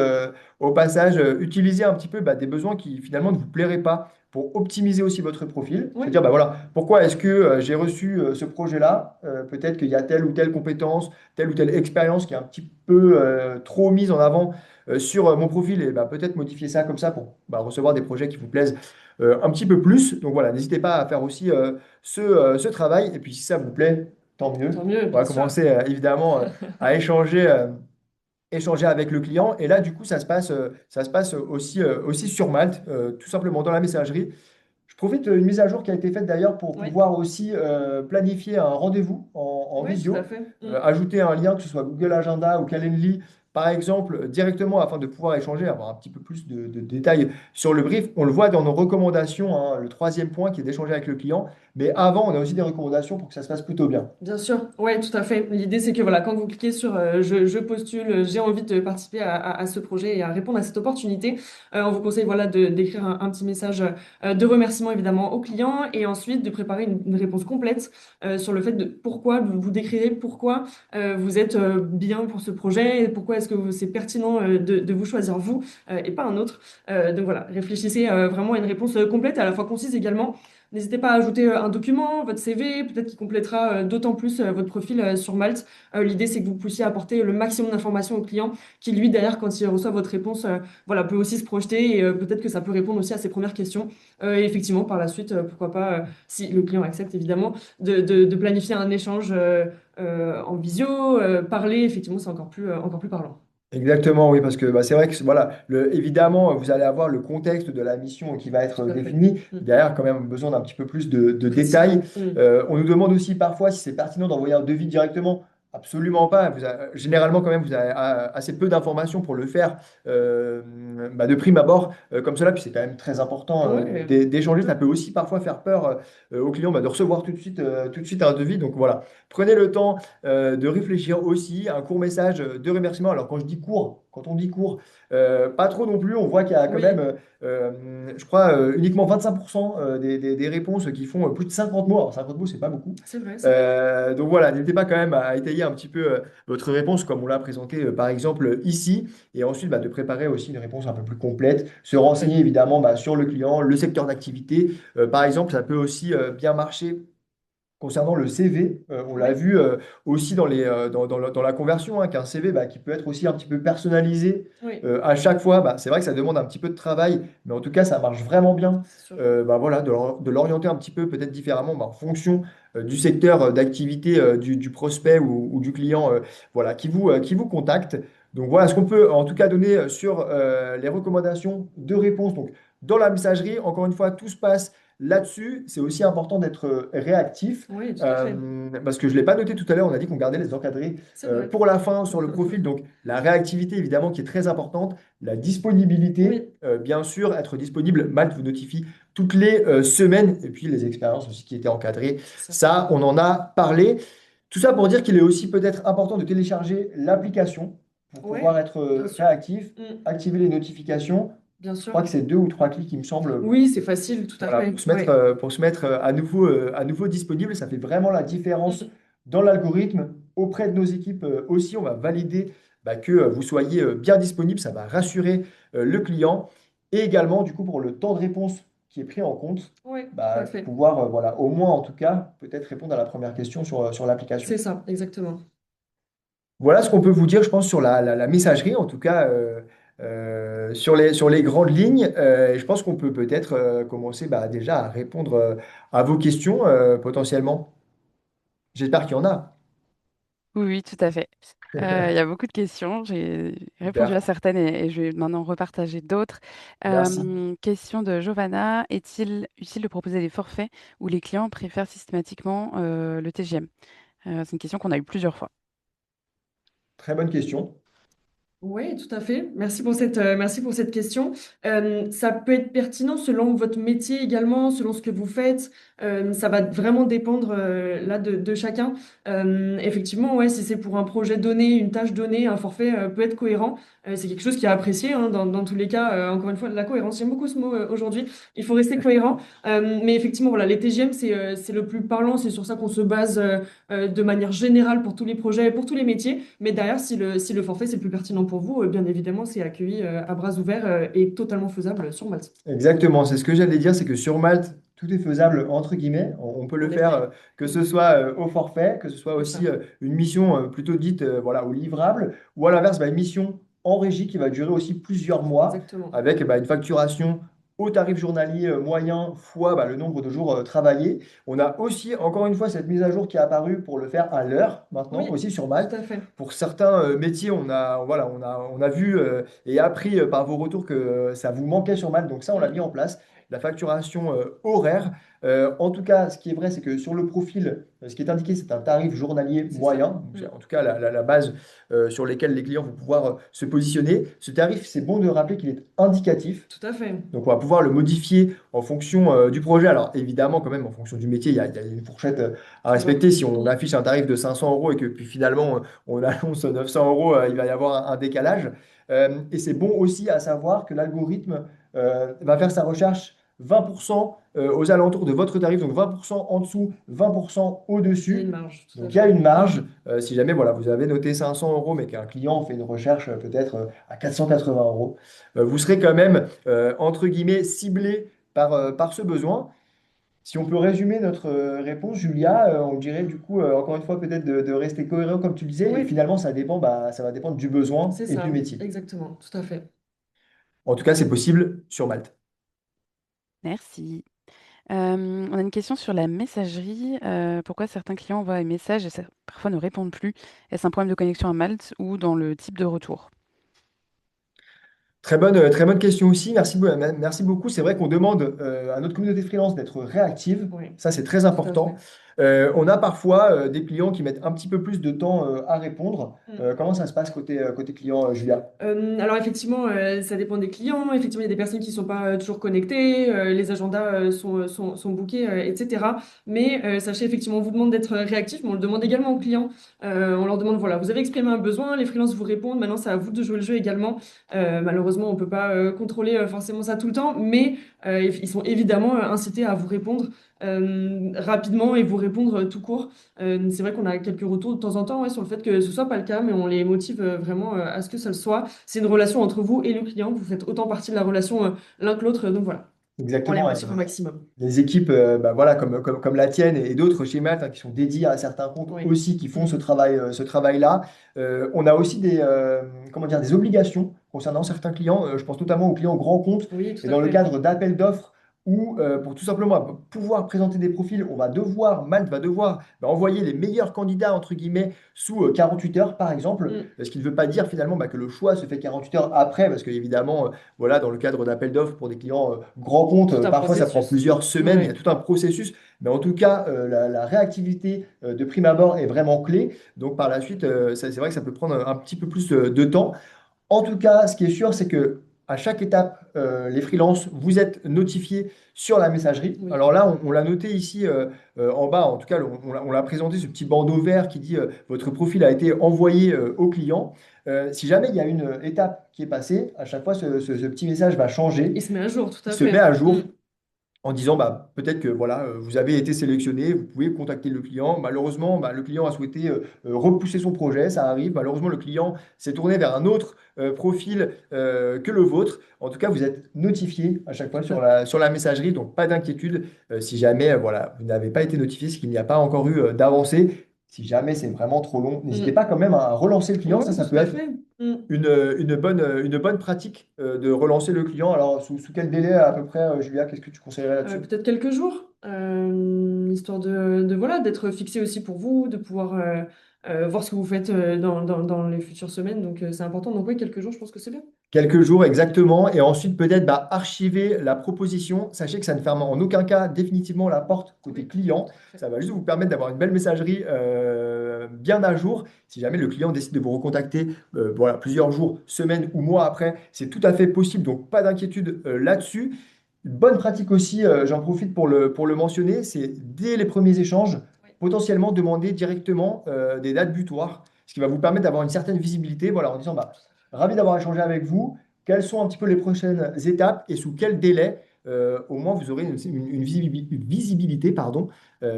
au passage, utiliser un petit peu bah, des besoins qui finalement ne vous plairaient pas pour optimiser aussi votre profil. Oui, C'est-à-dire, bah, voilà, pourquoi est-ce que j'ai reçu ce projet-là? Peut-être qu'il y a telle ou telle compétence, telle ou telle expérience qui est un petit peu trop mise en avant sur mon profil et bah, peut-être modifier ça comme ça pour bah, recevoir des projets qui vous plaisent un petit peu plus. Donc voilà, n'hésitez pas à faire aussi ce travail. Et puis si ça vous plaît, tant mieux. tant mieux, On va bien sûr. commencer évidemment à échanger avec le client. Et là, du coup, ça se passe aussi sur Malte, tout simplement dans la messagerie. Je profite d'une mise à jour qui a été faite d'ailleurs pour Oui, pouvoir aussi planifier un rendez-vous en oui, tout à visio, fait. ajouter un lien, que ce soit Google Agenda ou Calendly, par exemple, directement afin de pouvoir échanger, avoir un petit peu plus de détails sur le brief. On le voit dans nos recommandations, hein, le troisième point qui est d'échanger avec le client. Mais avant, on a aussi des recommandations pour que ça se passe plutôt bien. Bien sûr, ouais, tout à fait. L'idée, c'est que voilà, quand vous cliquez sur je postule, j'ai envie de participer à ce projet et à répondre à cette opportunité, on vous conseille voilà, d'écrire un petit message de remerciement évidemment au client et ensuite de préparer une réponse complète sur le fait de pourquoi vous décrirez pourquoi vous êtes bien pour ce projet et pourquoi est-ce que c'est pertinent de vous choisir vous et pas un autre. Donc voilà, réfléchissez vraiment à une réponse complète et à la fois concise également. N'hésitez pas à ajouter un document, votre CV, peut-être qui complétera d'autant plus votre profil sur Malte. L'idée, c'est que vous puissiez apporter le maximum d'informations au client, qui lui, derrière, quand il reçoit votre réponse, voilà, peut aussi se projeter et peut-être que ça peut répondre aussi à ses premières questions. Et effectivement, par la suite, pourquoi pas, si le client accepte évidemment, de planifier un échange en visio, parler, effectivement, c'est encore plus parlant. Exactement, oui, parce que bah, c'est vrai que voilà, évidemment, vous allez avoir le contexte de la mission qui va être Tout à fait. défini. Mm. Derrière, quand même, besoin d'un petit peu plus de détails. Précision. Mm. On nous demande aussi parfois si c'est pertinent d'envoyer un devis directement. Absolument pas. Généralement, quand même, vous avez assez peu d'informations pour le faire euh, bah, de prime abord comme cela. Puis c'est quand même très important Ouais, d'échanger. Ça peut aussi parfois faire peur aux clients bah, de recevoir tout de suite un devis. Donc voilà, prenez le temps de réfléchir aussi, un court message de remerciement. Alors quand je dis court, quand on dit court, pas trop non plus, on voit qu'il y a quand même, oui, je crois, uniquement 25% des réponses qui font plus de 50 mots. Alors 50 mots, c'est pas beaucoup. c'est vrai, c'est vrai. Donc voilà, n'hésitez pas quand même à étayer un petit peu votre réponse comme on l'a présenté par exemple ici, et ensuite bah, de préparer aussi une réponse un peu plus complète, se Tout à renseigner fait. évidemment bah, sur le client, le secteur d'activité. Par exemple, ça peut aussi bien marcher concernant le CV, on l'a Oui, vu aussi dans la conversion, hein, qu'un CV qui peut être aussi un petit peu personnalisé oui, à chaque fois. C'est vrai que ça demande un petit peu de travail, mais en tout cas, ça marche vraiment bien. c'est sûr. Voilà, de l'orienter un petit peu peut-être différemment en fonction du secteur d'activité du prospect ou du client voilà, qui vous contacte. Donc voilà ce qu'on peut en tout cas donner sur les recommandations de réponse. Donc, dans la messagerie, encore une fois, tout se passe là-dessus. C'est aussi important d'être réactif Oui, tout à fait. parce que je ne l'ai pas noté tout à l'heure, on a dit qu'on gardait les encadrés C'est vrai. pour la fin sur le profil. Donc la réactivité, évidemment, qui est très importante. La disponibilité, Oui, bien sûr, être disponible. Malte vous notifie toutes les semaines. Et puis les expériences aussi qui étaient encadrées. c'est ça. Ça, on en a parlé. Tout ça pour dire qu'il est aussi peut-être important de télécharger l'application pour Oui, pouvoir être bien sûr. réactif, Mm, activer les notifications. bien Je crois sûr. que c'est 2 ou 3 clics, il me semble, Oui, c'est facile, tout à voilà, fait. Oui. pour se mettre à nouveau disponible. Ça fait vraiment la différence Mm, dans l'algorithme. Auprès de nos équipes aussi, on va valider que vous soyez bien disponible. Ça va rassurer le client. Et également, du coup, pour le temps de réponse qui est pris en compte, oui, tout à fait. pouvoir, voilà, au moins en tout cas, peut-être répondre à la première question sur l'application. C'est ça, exactement. Voilà ce qu'on peut vous dire, je pense, sur la messagerie, en tout cas sur les grandes lignes. Je pense qu'on peut peut-être commencer déjà à répondre à vos questions potentiellement. J'espère qu'il y en a. Oui, oui, tout à fait. Il y a beaucoup de questions. J'ai répondu à Super, certaines et je vais maintenant repartager d'autres. merci. Question de Giovanna. Est-il utile de proposer des forfaits où les clients préfèrent systématiquement le TGM? C'est une question qu'on a eue plusieurs fois. Très bonne question. Oui, tout à fait. Merci pour cette question. Ça peut être pertinent selon votre métier également, selon ce que vous faites. Ça va vraiment dépendre là de chacun. Effectivement, ouais, si c'est pour un projet donné, une tâche donnée, un forfait peut être cohérent. C'est quelque chose qui est apprécié hein, dans tous les cas. Encore une fois, de la cohérence. J'aime beaucoup ce mot aujourd'hui. Il faut rester cohérent. Mais effectivement, voilà, les TGM, c'est le plus parlant. C'est sur ça qu'on se base de manière générale pour tous les projets, pour tous les métiers. Mais derrière, si le forfait c'est le plus pertinent pour vous, bien évidemment, c'est accueilli à bras ouverts et totalement faisable sur Malte. Exactement, c'est ce que j'allais dire, c'est que sur Malte, tout est faisable entre guillemets. On peut le En faire effet, que ce soit au forfait, que ce soit c'est aussi ça. une mission plutôt dite voilà, au livrable, ou à l'inverse, une mission en régie qui va durer aussi plusieurs mois, Exactement. avec une facturation au tarif journalier moyen fois le nombre de jours travaillés. On a aussi, encore une fois, cette mise à jour qui est apparue pour le faire à l'heure maintenant, Oui, aussi sur tout Malte. à fait. Pour certains métiers, on a vu et appris par vos retours que ça vous manquait sur Malte. Donc ça, on l'a mis Mm, en place. La facturation horaire. En tout cas, ce qui est vrai, c'est que sur le profil, ce qui est indiqué, c'est un tarif journalier c'est ça. moyen. Donc, Mm, c'est en tout cas la base sur laquelle les clients vont pouvoir se positionner. Ce tarif, c'est bon de rappeler qu'il est indicatif. tout à fait. Donc, on va pouvoir le modifier en fonction du projet. Alors, évidemment, quand même, en fonction du métier, il y a une fourchette à Toujours. respecter. Si on Mm, affiche un tarif de 500 euros et que puis finalement, on annonce 900 euros, il va y avoir un décalage. Et c'est bon aussi à savoir que l'algorithme va faire sa recherche 20% aux alentours de votre tarif, donc 20% en dessous, 20% il y a une au-dessus. marge, tout à Donc, il y a fait. une Mm, marge. Si jamais vous avez noté 500 euros, mais qu'un client fait une recherche peut-être à 480 euros, vous serez quand même entre guillemets, ciblé par ce besoin. Si on peut résumer notre réponse, Julia, on dirait du coup, encore une fois, peut-être de rester cohérent comme tu le disais, et oui, finalement, ça va dépendre du besoin c'est et du ça. métier. Exactement, tout à fait. En tout cas, c'est possible sur Malte. Merci. On a une question sur la messagerie. Pourquoi certains clients envoient un message et parfois ne répondent plus? Est-ce un problème de connexion à Malte ou dans le type de retour? Très bonne question aussi. Merci beaucoup. C'est vrai qu'on demande à notre communauté freelance d'être réactive. Oui, Ça, c'est très tout à important. fait. On a parfois des clients qui mettent un petit peu plus de temps à répondre. Mm. Comment ça se passe côté client, Julia? Alors effectivement, ça dépend des clients. Effectivement, il y a des personnes qui ne sont pas toujours connectées, les agendas sont bookés, etc. Mais sachez effectivement, on vous demande d'être réactif, mais on le demande également aux clients. On leur demande, voilà, vous avez exprimé un besoin, les freelances vous répondent, maintenant c'est à vous de jouer le jeu également. Malheureusement, on ne peut pas contrôler forcément ça tout le temps, mais ils sont évidemment incités à vous répondre rapidement et vous répondre tout court. C'est vrai qu'on a quelques retours de temps en temps ouais, sur le fait que ce soit pas le cas, mais on les motive vraiment à ce que ça le soit. C'est une relation entre vous et le client. Vous faites autant partie de la relation l'un que l'autre. Donc voilà. pour les Exactement. réussir au maximum. Des équipes bah, voilà, comme la tienne et d'autres chez Malte, hein, qui sont dédiées à certains comptes Oui. aussi, qui font Mm. ce travail-là. On a aussi comment dire, des obligations concernant certains clients. Je pense notamment aux clients grands comptes Oui, et tout à dans le fait. cadre d'appels d'offres où, pour tout simplement pouvoir présenter des profils, Malte va devoir bah, envoyer les meilleurs candidats, entre guillemets, sous 48 heures, par exemple. Mm. Ce qui ne veut pas dire finalement bah, que le choix se fait 48 heures après, parce que évidemment, voilà, dans le cadre d'appels d'offres pour des clients grands comptes, Tout un parfois ça prend processus. plusieurs semaines, il y a Ouais. tout un processus, mais en tout cas, la réactivité de prime abord est vraiment clé. Donc par la suite, c'est vrai que ça peut prendre un petit peu plus de temps. En tout cas, ce qui est sûr, c'est que à chaque étape, les freelances, vous êtes notifiés sur la messagerie. Oui. Alors là, on l'a noté ici en bas, en tout cas, on l'a présenté, ce petit bandeau vert qui dit votre profil a été envoyé au client. Si jamais il y a une étape qui est passée, à chaque fois, ce petit message va changer. Il se met à jour, tout Il à se met à fait. jour en disant bah, peut-être que voilà, vous avez été sélectionné, vous pouvez contacter le client. Malheureusement, bah, le client a souhaité repousser son projet, ça arrive. Malheureusement, le client s'est tourné vers un autre profil que le vôtre. En tout cas, vous êtes notifié à chaque fois Tout à sur la messagerie, donc pas d'inquiétude. Si jamais voilà, vous n'avez pas été notifié, c'est qu'il n'y a pas encore eu d'avancée. Si jamais c'est vraiment trop long, n'hésitez Mm. pas quand même à relancer le client. Ouais, Ça tout peut à être fait. Mm. une bonne pratique de relancer le client. Alors, sous quel délai à peu près, Julia, qu'est-ce que tu conseillerais là-dessus? Peut-être quelques jours, histoire voilà, d'être fixé aussi pour vous, de pouvoir voir ce que vous faites dans les futures semaines. Donc, c'est important. Donc, oui, quelques jours, je pense que c'est bien. Quelques jours exactement, et ensuite peut-être bah, archiver la proposition. Sachez que ça ne ferme en aucun cas définitivement la porte côté Oui, client. tout à fait. Ça va juste vous permettre d'avoir une belle messagerie bien à jour. Si jamais le client décide de vous recontacter voilà, plusieurs jours, semaines ou mois après, c'est tout à fait possible, donc pas d'inquiétude là-dessus. Une bonne pratique aussi, j'en profite pour le mentionner, c'est dès les premiers échanges, Oui. potentiellement demander directement des dates butoirs, ce qui va vous permettre d'avoir une certaine visibilité, voilà, en disant bah, ravi d'avoir échangé avec vous. Quelles sont un petit peu les prochaines étapes et sous quel délai au moins vous aurez une visibilité, pardon.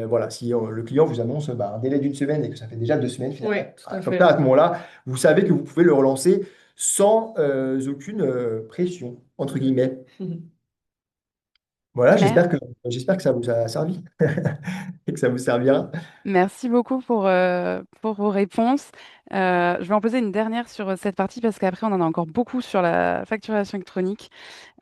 Voilà, si le client vous annonce bah, un délai d'une semaine et que ça fait déjà 2 semaines Oui, finalement, tout à comme ça à fait. ce moment-là, vous savez que vous pouvez le relancer sans aucune pression, entre guillemets. Voilà, Mais j'espère que ça vous a servi et que ça vous servira. merci beaucoup pour vos réponses. Je vais en poser une dernière sur cette partie parce qu'après, on en a encore beaucoup sur la facturation électronique.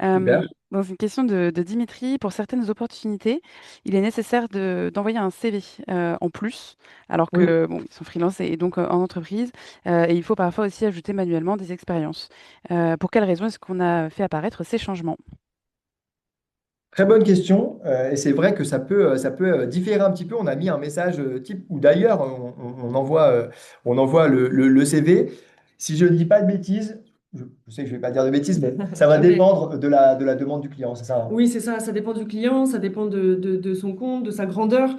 Super. Dans une question de Dimitri, pour certaines opportunités, il est nécessaire d'envoyer un CV en plus, alors Oui. que bon, ils sont freelance et donc en entreprise, et il faut parfois aussi ajouter manuellement des expériences. Pour quelles raisons est-ce qu'on a fait apparaître ces changements? Très bonne question. Et c'est vrai que ça peut différer un petit peu. On a mis un message type, ou d'ailleurs, on envoie le CV. Si je ne dis pas de bêtises, je sais que je ne vais pas dire de bêtises, mais ça va Jamais. dépendre de la demande du client, c'est ça, hein? Oui, c'est ça, ça dépend du client, ça dépend de son compte, de sa grandeur.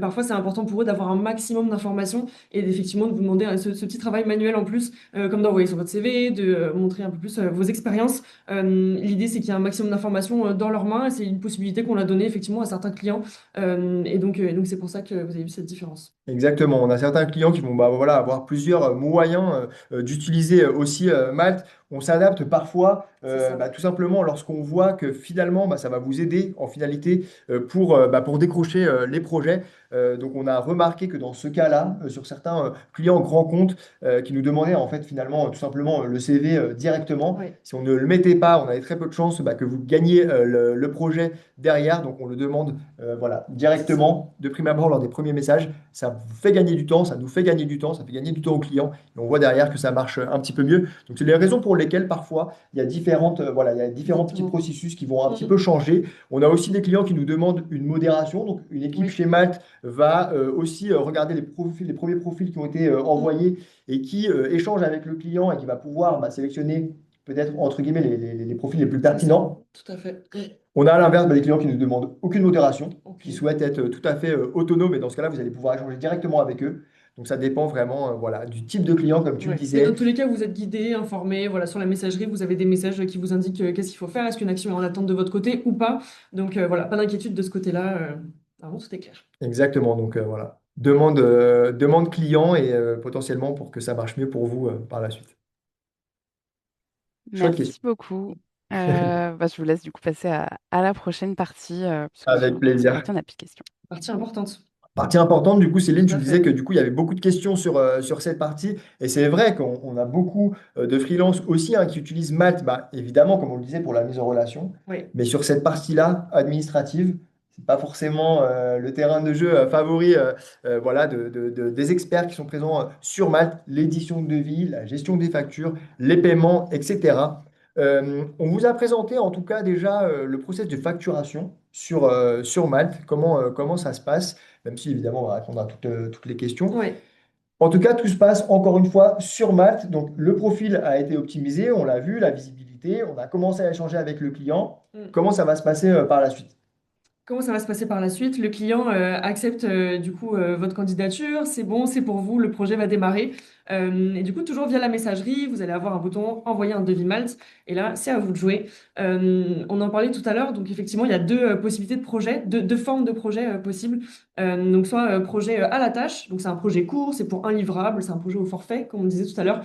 Parfois, c'est important pour eux d'avoir un maximum d'informations et effectivement de vous demander ce petit travail manuel en plus, comme d'envoyer sur votre CV, de montrer un peu plus vos expériences. L'idée, c'est qu'il y a un maximum d'informations dans leurs mains et c'est une possibilité qu'on a donnée effectivement à certains clients. Et donc, c'est pour ça que vous avez vu cette différence. Exactement. On a certains clients qui vont bah, voilà, avoir plusieurs moyens d'utiliser aussi Malte. On s'adapte parfois, C'est ça. bah, tout simplement lorsqu'on voit que finalement, bah, ça va vous aider en finalité bah, pour décrocher les projets. Donc, on a remarqué que dans ce cas-là, sur certains clients grands comptes qui nous demandaient en fait finalement tout simplement le CV directement, Oui, si on ne le mettait pas, on avait très peu de chances bah, que vous gagniez le projet derrière. Donc, on le demande voilà, c'est ça. directement de prime abord lors des premiers messages. Ça vous fait gagner du temps, ça nous fait gagner du temps, ça fait gagner du temps aux clients. Et on voit derrière que ça marche un petit peu mieux. Donc, c'est les raisons pour lesquelles parfois voilà, il y a différents petits Exactement. processus qui vont un petit peu Mhm. changer. On a aussi des clients qui nous demandent une modération. Donc, une équipe Oui. chez Malte va aussi regarder les premiers profils qui ont été Mhm. envoyés et qui échangent avec le client et qui va pouvoir bah, sélectionner peut-être entre guillemets les profils les plus C'est ça, pertinents. tout à fait. On a à l'inverse bah, des clients qui ne nous demandent aucune modération, qui Aucune. souhaitent être tout à fait autonomes, et dans ce cas-là, vous allez pouvoir échanger directement avec eux. Donc ça dépend vraiment voilà, du type de client, comme tu le Ouais. Mais dans disais. tous les cas, vous êtes guidé, informé. Voilà, sur la messagerie, vous avez des messages qui vous indiquent qu'est-ce qu'il faut faire. Est-ce qu'une action est en attente de votre côté ou pas? Donc voilà, pas d'inquiétude de ce côté-là. Vraiment, tout est clair. Exactement. Donc voilà, demande client et potentiellement pour que ça marche mieux pour vous par la suite. Chouette Merci question. beaucoup. Je vous laisse du coup passer à la prochaine partie, puisque Avec sur cette plaisir. partie, on n'a plus de questions. Partie importante. Partie importante, du coup, Céline, Tout tu à disais fait. que du coup, il y avait beaucoup de questions sur cette partie. Et c'est vrai qu'on a beaucoup de freelance aussi hein, qui utilisent Malte, bah, évidemment, comme on le disait, pour la mise en relation. Oui. Mais sur cette partie-là, administrative, c'est pas forcément le terrain de jeu favori voilà, des experts qui sont présents sur Malte, l'édition de devis, la gestion des factures, les paiements, etc. On vous a présenté en tout cas déjà le process de facturation sur Malte, comment ça se passe, même si évidemment on va répondre à toutes les questions. Oui. En tout cas, tout se passe encore une fois sur Malte. Donc le profil a été optimisé, on l'a vu, la visibilité, on a commencé à échanger avec le client. Mm. Comment ça va se passer par la suite? Comment ça va se passer par la suite? Le client accepte du coup votre candidature, c'est bon, c'est pour vous, le projet va démarrer. Et du coup, toujours via la messagerie, vous allez avoir un bouton envoyer un devis Malte. Et là, c'est à vous de jouer. On en parlait tout à l'heure, donc effectivement, il y a deux possibilités de projet, deux formes de projet possibles. Donc, soit projet à la tâche, donc c'est un projet court, c'est pour un livrable, c'est un projet au forfait, comme on disait tout à l'heure,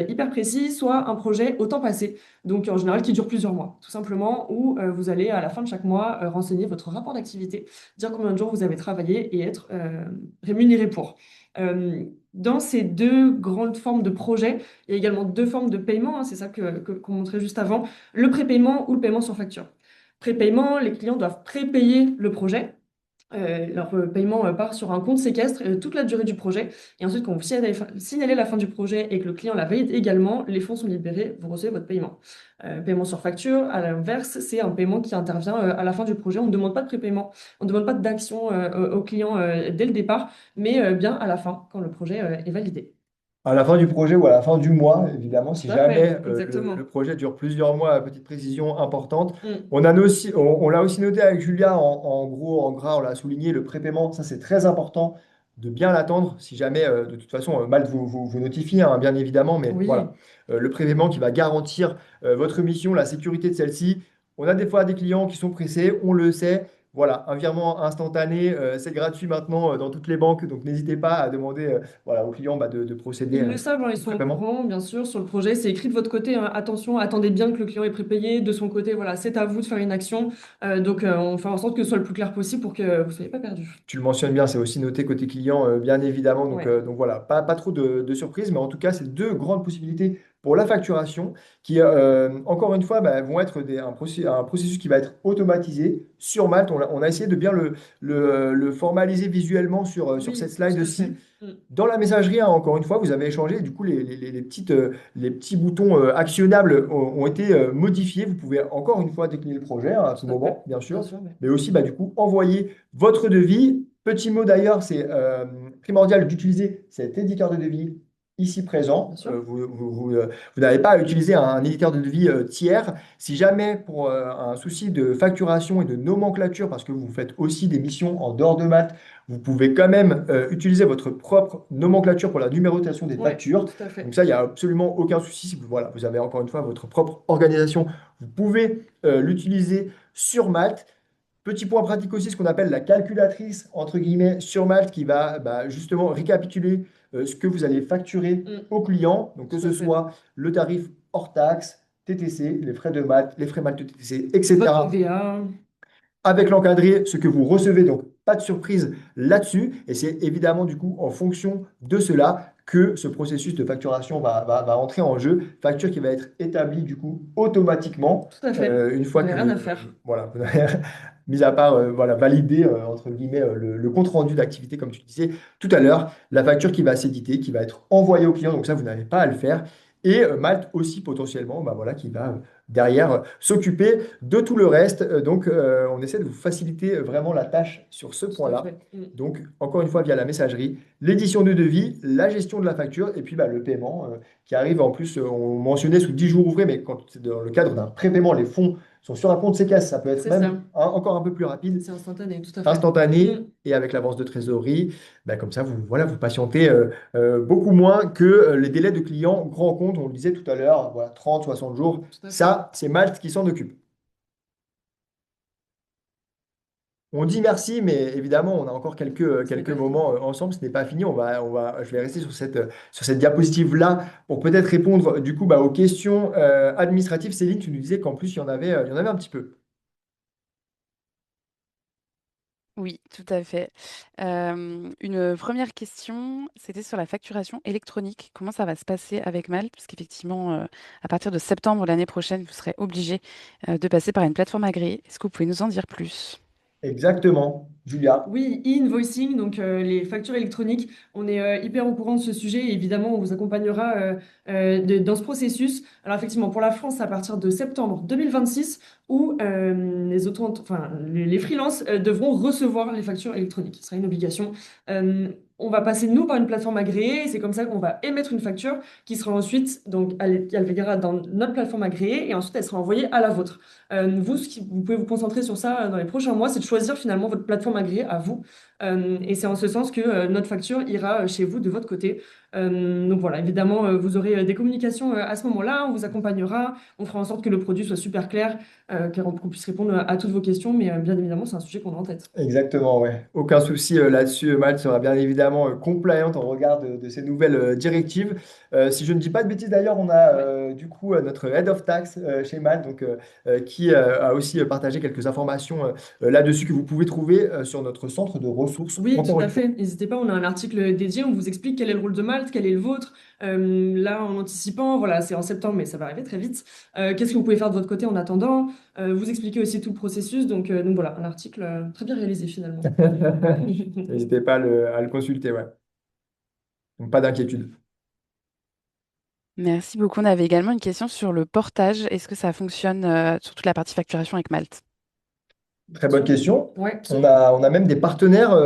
hyper précis, soit un projet au temps passé. Donc, en général, qui dure plusieurs mois, tout simplement, où vous allez, à la fin de chaque mois, renseigner votre rapport d'activité, dire combien de jours vous avez travaillé et être rémunéré pour. Dans ces deux grandes formes de projets, il y a également deux formes de paiement, hein, c'est ça qu'on montrait juste avant, le prépaiement ou le paiement sur facture. Prépaiement, les clients doivent prépayer le projet. Leur paiement part sur un compte séquestre toute la durée du projet. Et ensuite, quand vous signalez la fin du projet et que le client la valide également, les fonds sont libérés, vous recevez votre paiement. Paiement sur facture, à l'inverse, c'est un paiement qui intervient à la fin du projet. On ne demande pas de prépaiement, on ne demande pas d'action au client dès le départ, mais bien à la fin, quand le projet est validé. À la fin du projet ou à la fin du mois, évidemment, si Tout à fait, jamais le exactement. projet dure plusieurs mois, petite précision importante. Mm. On l'a aussi noté avec Julia, en gros, en gras, on l'a souligné, le prépaiement, ça c'est très important de bien l'attendre. Si jamais, de toute façon, Malte vous notifie, hein, bien évidemment, mais voilà, Oui. le prépaiement qui va garantir votre mission, la sécurité de celle-ci. On a des fois des clients qui sont pressés, on le sait. Voilà, un virement instantané, c'est gratuit maintenant dans toutes les banques, donc n'hésitez pas à demander voilà, aux clients bah, de procéder Ils le savent, hein, ils au sont au prépaiement. courant, bien sûr, sur le projet. C'est écrit de votre côté, hein. Attention, attendez bien que le client est prépayé. De son côté, voilà, c'est à vous de faire une action. On fait en sorte que ce soit le plus clair possible pour que vous ne soyez pas perdu. Tu le mentionnes bien, c'est aussi noté côté client, bien évidemment. Ouais, Donc voilà, pas trop de surprises, mais en tout cas, c'est deux grandes possibilités pour la facturation qui, encore une fois, bah, vont être un processus qui va être automatisé sur Malte. On a essayé de bien le formaliser visuellement sur cette oui, slide tout à aussi. fait. Mm. Dans la messagerie, hein, encore une fois, vous avez échangé. Du coup, les petits boutons actionnables ont été modifiés. Vous pouvez encore une fois décliner le projet hein, à tout Tout à fait, moment, bien bien sûr, sûr. Ouais. mais aussi bah, du coup envoyer votre devis. Petit mot d'ailleurs, c'est primordial d'utiliser cet éditeur de devis ici présent. Bien sûr. Vous n'avez pas à utiliser un éditeur de devis tiers. Si jamais, pour un souci de facturation et de nomenclature, parce que vous faites aussi des missions en dehors de maths, vous pouvez quand même utiliser votre propre nomenclature pour la numérotation des Ouais, factures. tout à Donc fait. ça, il n'y a absolument aucun souci. Si vous, voilà, vous avez encore une fois votre propre organisation, vous pouvez l'utiliser sur Malte. Petit point pratique aussi, ce qu'on appelle la calculatrice, entre guillemets, sur Malte, qui va bah, justement récapituler ce que vous allez facturer Mm. au client. Donc que Tout ce à fait. soit le tarif hors taxe, TTC, les frais de maths, les frais maths de TTC, Votre etc TVA. avec l'encadré, ce que vous recevez. Donc, pas de surprise là-dessus. Et c'est évidemment, du coup, en fonction de cela que ce processus de facturation va entrer en jeu. Facture qui va être établie, du coup, automatiquement Tout à fait. une Vous fois n'avez que, rien à faire. voilà, vous avez, mis à part, voilà, valider, entre guillemets, le compte-rendu d'activité, comme tu disais tout à l'heure, la facture qui va s'éditer, qui va être envoyée au client. Donc, ça, vous n'avez pas à le faire. Et Malte aussi potentiellement, bah voilà, qui va derrière s'occuper de tout le reste. Donc, on essaie de vous faciliter vraiment la tâche sur ce Tout à point-là. fait. Mm. Donc, encore une fois, via la messagerie, l'édition de devis, la gestion de la facture et puis bah, le paiement qui arrive en plus, on mentionnait sous 10 jours ouvrés, mais quand c'est dans le cadre d'un prépaiement, les fonds sont sur un compte séquestre, ça peut être C'est même ça. encore un peu plus rapide C'est instantané, tout à fait. instantané Mm. et avec l'avance de trésorerie, bah, comme ça, voilà, vous patientez beaucoup moins que les délais de clients grands comptes, on le disait tout à l'heure, voilà, 30, 60 jours. Tout à fait. Ça, c'est Malte qui s'en occupe. On dit merci, mais évidemment, on a encore Ce n'est quelques pas fini. moments ensemble. Ce n'est pas fini. Je vais rester sur cette diapositive-là pour peut-être répondre du coup aux questions administratives. Céline, tu nous disais qu'en plus, il y en avait un petit peu. Oui, tout à fait. Une première question, c'était sur la facturation électronique. Comment ça va se passer avec Malte? Parce qu'effectivement, à partir de septembre l'année prochaine, vous serez obligé de passer par une plateforme agréée. Est-ce que vous pouvez nous en dire plus? Exactement, Julia. Oui, e-invoicing, donc les factures électroniques, on est hyper au courant de ce sujet et évidemment on vous accompagnera dans ce processus. Alors effectivement, pour la France, à partir de septembre 2026, où les freelances devront recevoir les factures électroniques. Ce sera une obligation. On va passer nous par une plateforme agréée et c'est comme ça qu'on va émettre une facture qui sera ensuite, donc elle verra dans notre plateforme agréée et ensuite elle sera envoyée à la vôtre. Vous, vous pouvez vous concentrer sur ça dans les prochains mois, c'est de choisir finalement votre plateforme agréée à vous. Et c'est en ce sens que notre facture ira chez vous de votre côté. Donc voilà, évidemment, vous aurez des communications à ce moment-là, on vous accompagnera, on fera en sorte que le produit soit super clair, qu'on puisse répondre à toutes vos questions, mais bien évidemment, c'est un sujet qu'on a en tête. Exactement, ouais. Aucun souci là-dessus. Malte sera bien évidemment compliant en regard de ces nouvelles directives. Si je ne dis pas de bêtises, d'ailleurs, on a Ouais. du coup notre Head of Tax chez Malte, qui a aussi partagé quelques informations là-dessus que vous pouvez trouver sur notre centre de ressources. Oui, tout Encore à une fois. fait. N'hésitez pas, on a un article dédié, on vous explique quel est le rôle de Malte, quel est le vôtre. Là, en anticipant, voilà, c'est en septembre, mais ça va arriver très vite. Qu'est-ce que vous pouvez faire de votre côté en attendant? Vous expliquez aussi tout le processus. Donc voilà, un article très bien réalisé finalement. N'hésitez pas à le consulter, ouais. Donc, pas d'inquiétude. Merci beaucoup. On avait également une question sur le portage. Est-ce que ça fonctionne sur toute la partie facturation avec Malte? Très bonne question. Ouais, On a même des partenaires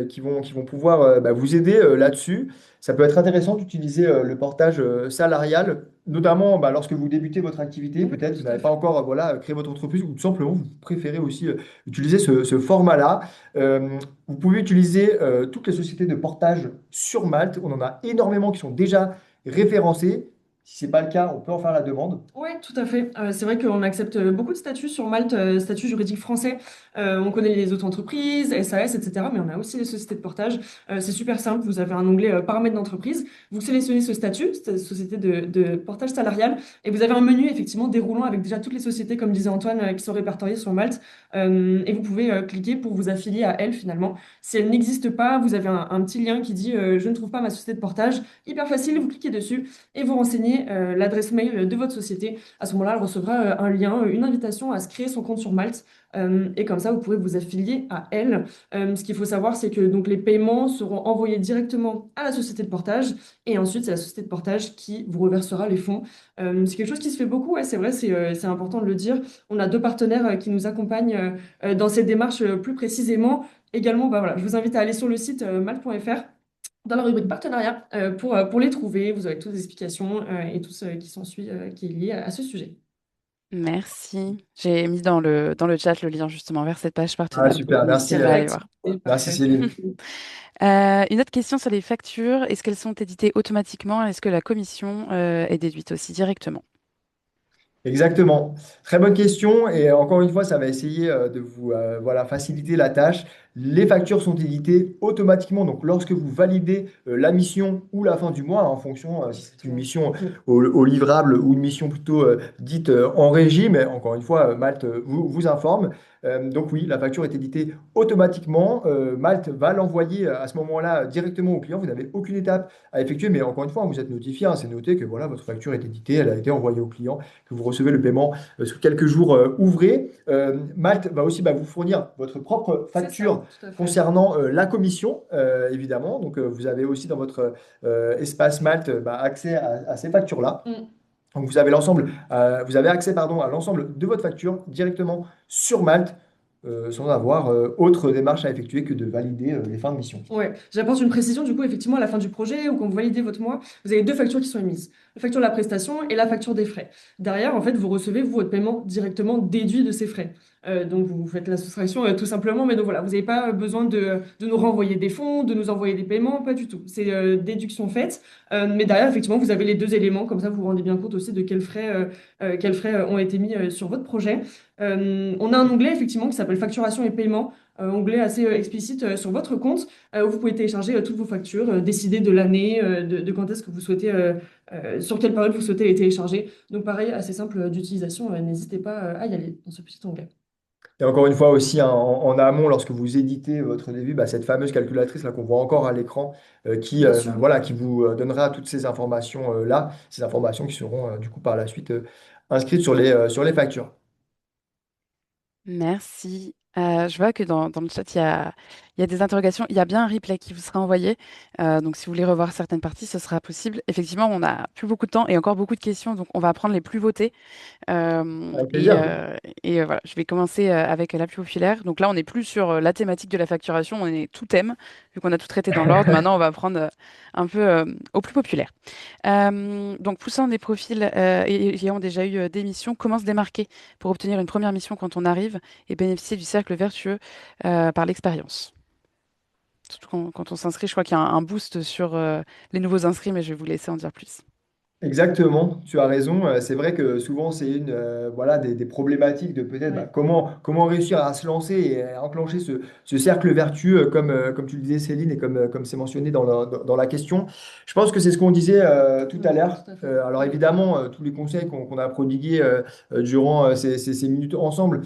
qui vont pouvoir vous aider là-dessus. Ça peut être intéressant d'utiliser le portage salarial, notamment lorsque vous débutez votre activité. oui, Peut-être vous tout à n'avez pas fait. encore créé votre entreprise ou tout simplement vous préférez aussi utiliser ce format-là. Vous pouvez utiliser toutes les sociétés de portage sur Malte. On en a énormément qui sont déjà référencées. Si ce n'est pas le cas, on peut en faire la demande. Oui, tout à fait. C'est vrai qu'on accepte beaucoup de statuts sur Malte, statut juridique français. On connaît les auto-entreprises, SAS, etc. Mais on a aussi les sociétés de portage. C'est super simple. Vous avez un onglet paramètres d'entreprise. Vous sélectionnez ce statut, cette société de portage salarial, et vous avez un menu effectivement déroulant avec déjà toutes les sociétés, comme disait Antoine, qui sont répertoriées sur Malte. Et vous pouvez cliquer pour vous affilier à elle finalement. Si elle n'existe pas, vous avez un petit lien qui dit je ne trouve pas ma société de portage. Hyper facile, vous cliquez dessus et vous renseignez l'adresse mail de votre société. À ce moment-là, elle recevra un lien, une invitation à se créer son compte sur Malte. Et comme ça, vous pourrez vous affilier à elle. Ce qu'il faut savoir, c'est que donc, les paiements seront envoyés directement à la société de portage. Et ensuite, c'est la société de portage qui vous reversera les fonds. C'est quelque chose qui se fait beaucoup, ouais, c'est vrai, c'est important de le dire. On a deux partenaires qui nous accompagnent dans ces démarches plus précisément. Également, voilà, je vous invite à aller sur le site malte.fr dans la rubrique partenariat pour les trouver. Vous aurez toutes les explications et tout ce qui s'ensuit qui est lié à ce sujet. Merci. J'ai mis dans le chat le lien justement vers cette page Ah, partenaire, donc super, merci, n'hésitez pas à aller voir. C'est merci parfait. Céline. Une autre question sur les factures. Est-ce qu'elles sont éditées automatiquement? Est-ce que la commission est déduite aussi directement? Exactement. Très bonne question. Et encore une fois, ça va essayer de vous faciliter la tâche. Les factures sont éditées automatiquement. Donc, lorsque vous validez la mission ou la fin du mois, en fonction si c'est une Exactement. mission au livrable ou une mission plutôt dite en régie, mais encore une fois, Malte vous informe. Donc oui, la facture est éditée automatiquement. Malte va l'envoyer à ce moment-là directement au client. Vous n'avez aucune étape à effectuer, mais encore une fois, vous êtes notifié, hein, c'est noté que voilà, votre facture est éditée, elle a été envoyée au client, que vous recevez le paiement sous quelques jours ouvrés. Malte va aussi vous fournir votre propre C'est ça, facture tout à fait. concernant la commission, évidemment. Donc vous avez aussi dans votre espace Malte accès à ces factures-là. Mm. Donc vous avez accès pardon, à l'ensemble de votre facture directement sur Malte, sans avoir autre démarche à effectuer que de valider les fins de mission. Ouais, j'apporte une précision du coup, effectivement, à la fin du projet ou quand vous validez votre mois, vous avez deux factures qui sont émises. La facture de la prestation et la facture des frais. Derrière, en fait, vous recevez, vous, votre paiement directement déduit de ces frais. Donc, vous faites la soustraction tout simplement, mais donc voilà, vous n'avez pas besoin de nous renvoyer des fonds, de nous envoyer des paiements, pas du tout. C'est déduction faite. Mais derrière, effectivement, vous avez les deux éléments, comme ça, vous vous rendez bien compte aussi de quels frais ont été mis sur votre projet. On a un onglet, effectivement, qui s'appelle facturation et paiement. onglet assez explicite sur votre compte où vous pouvez télécharger toutes vos factures, décider de l'année, de quand est-ce que vous souhaitez, sur quelle période vous souhaitez les télécharger. Donc pareil, assez simple d'utilisation, n'hésitez pas à y aller dans ce petit onglet. Et encore une fois aussi, hein, en amont, lorsque vous éditez votre devis, bah, cette fameuse calculatrice là qu'on voit encore à l'écran, Bien sûr. voilà, qui vous donnera toutes ces informations là, ces informations qui seront du coup par la suite inscrites sur les factures. Merci. Je vois que dans le chat, il y a des interrogations. Il y a bien un replay qui vous sera envoyé. Donc, si vous voulez revoir certaines parties, ce sera possible. Effectivement, on n'a plus beaucoup de temps et encore beaucoup de questions. Donc, on va prendre les plus votées. Euh, Avec et plaisir. euh, voilà, je vais commencer avec la plus populaire. Donc là, on n'est plus sur la thématique de la facturation. On est tout thème, vu qu'on a tout traité dans l'ordre. Maintenant, on va prendre un peu au plus populaire. Donc, poussant des profils et ayant déjà eu des missions, comment se démarquer pour obtenir une première mission quand on arrive et bénéficier du cercle vertueux par l'expérience. Surtout quand on s'inscrit, je crois qu'il y a un boost sur les nouveaux inscrits, mais je vais vous laisser en dire plus. Exactement, tu as raison. C'est vrai que souvent, c'est voilà, des problématiques de peut-être bah, Ouais, comment réussir à se lancer et à enclencher ce cercle vertueux, comme tu le disais, Céline, et comme c'est mentionné dans la question. Je pense que c'est ce qu'on disait tout à ouais, l'heure. tout à fait. Alors Ouais. évidemment, tous les conseils qu'on a prodigués durant ces minutes ensemble,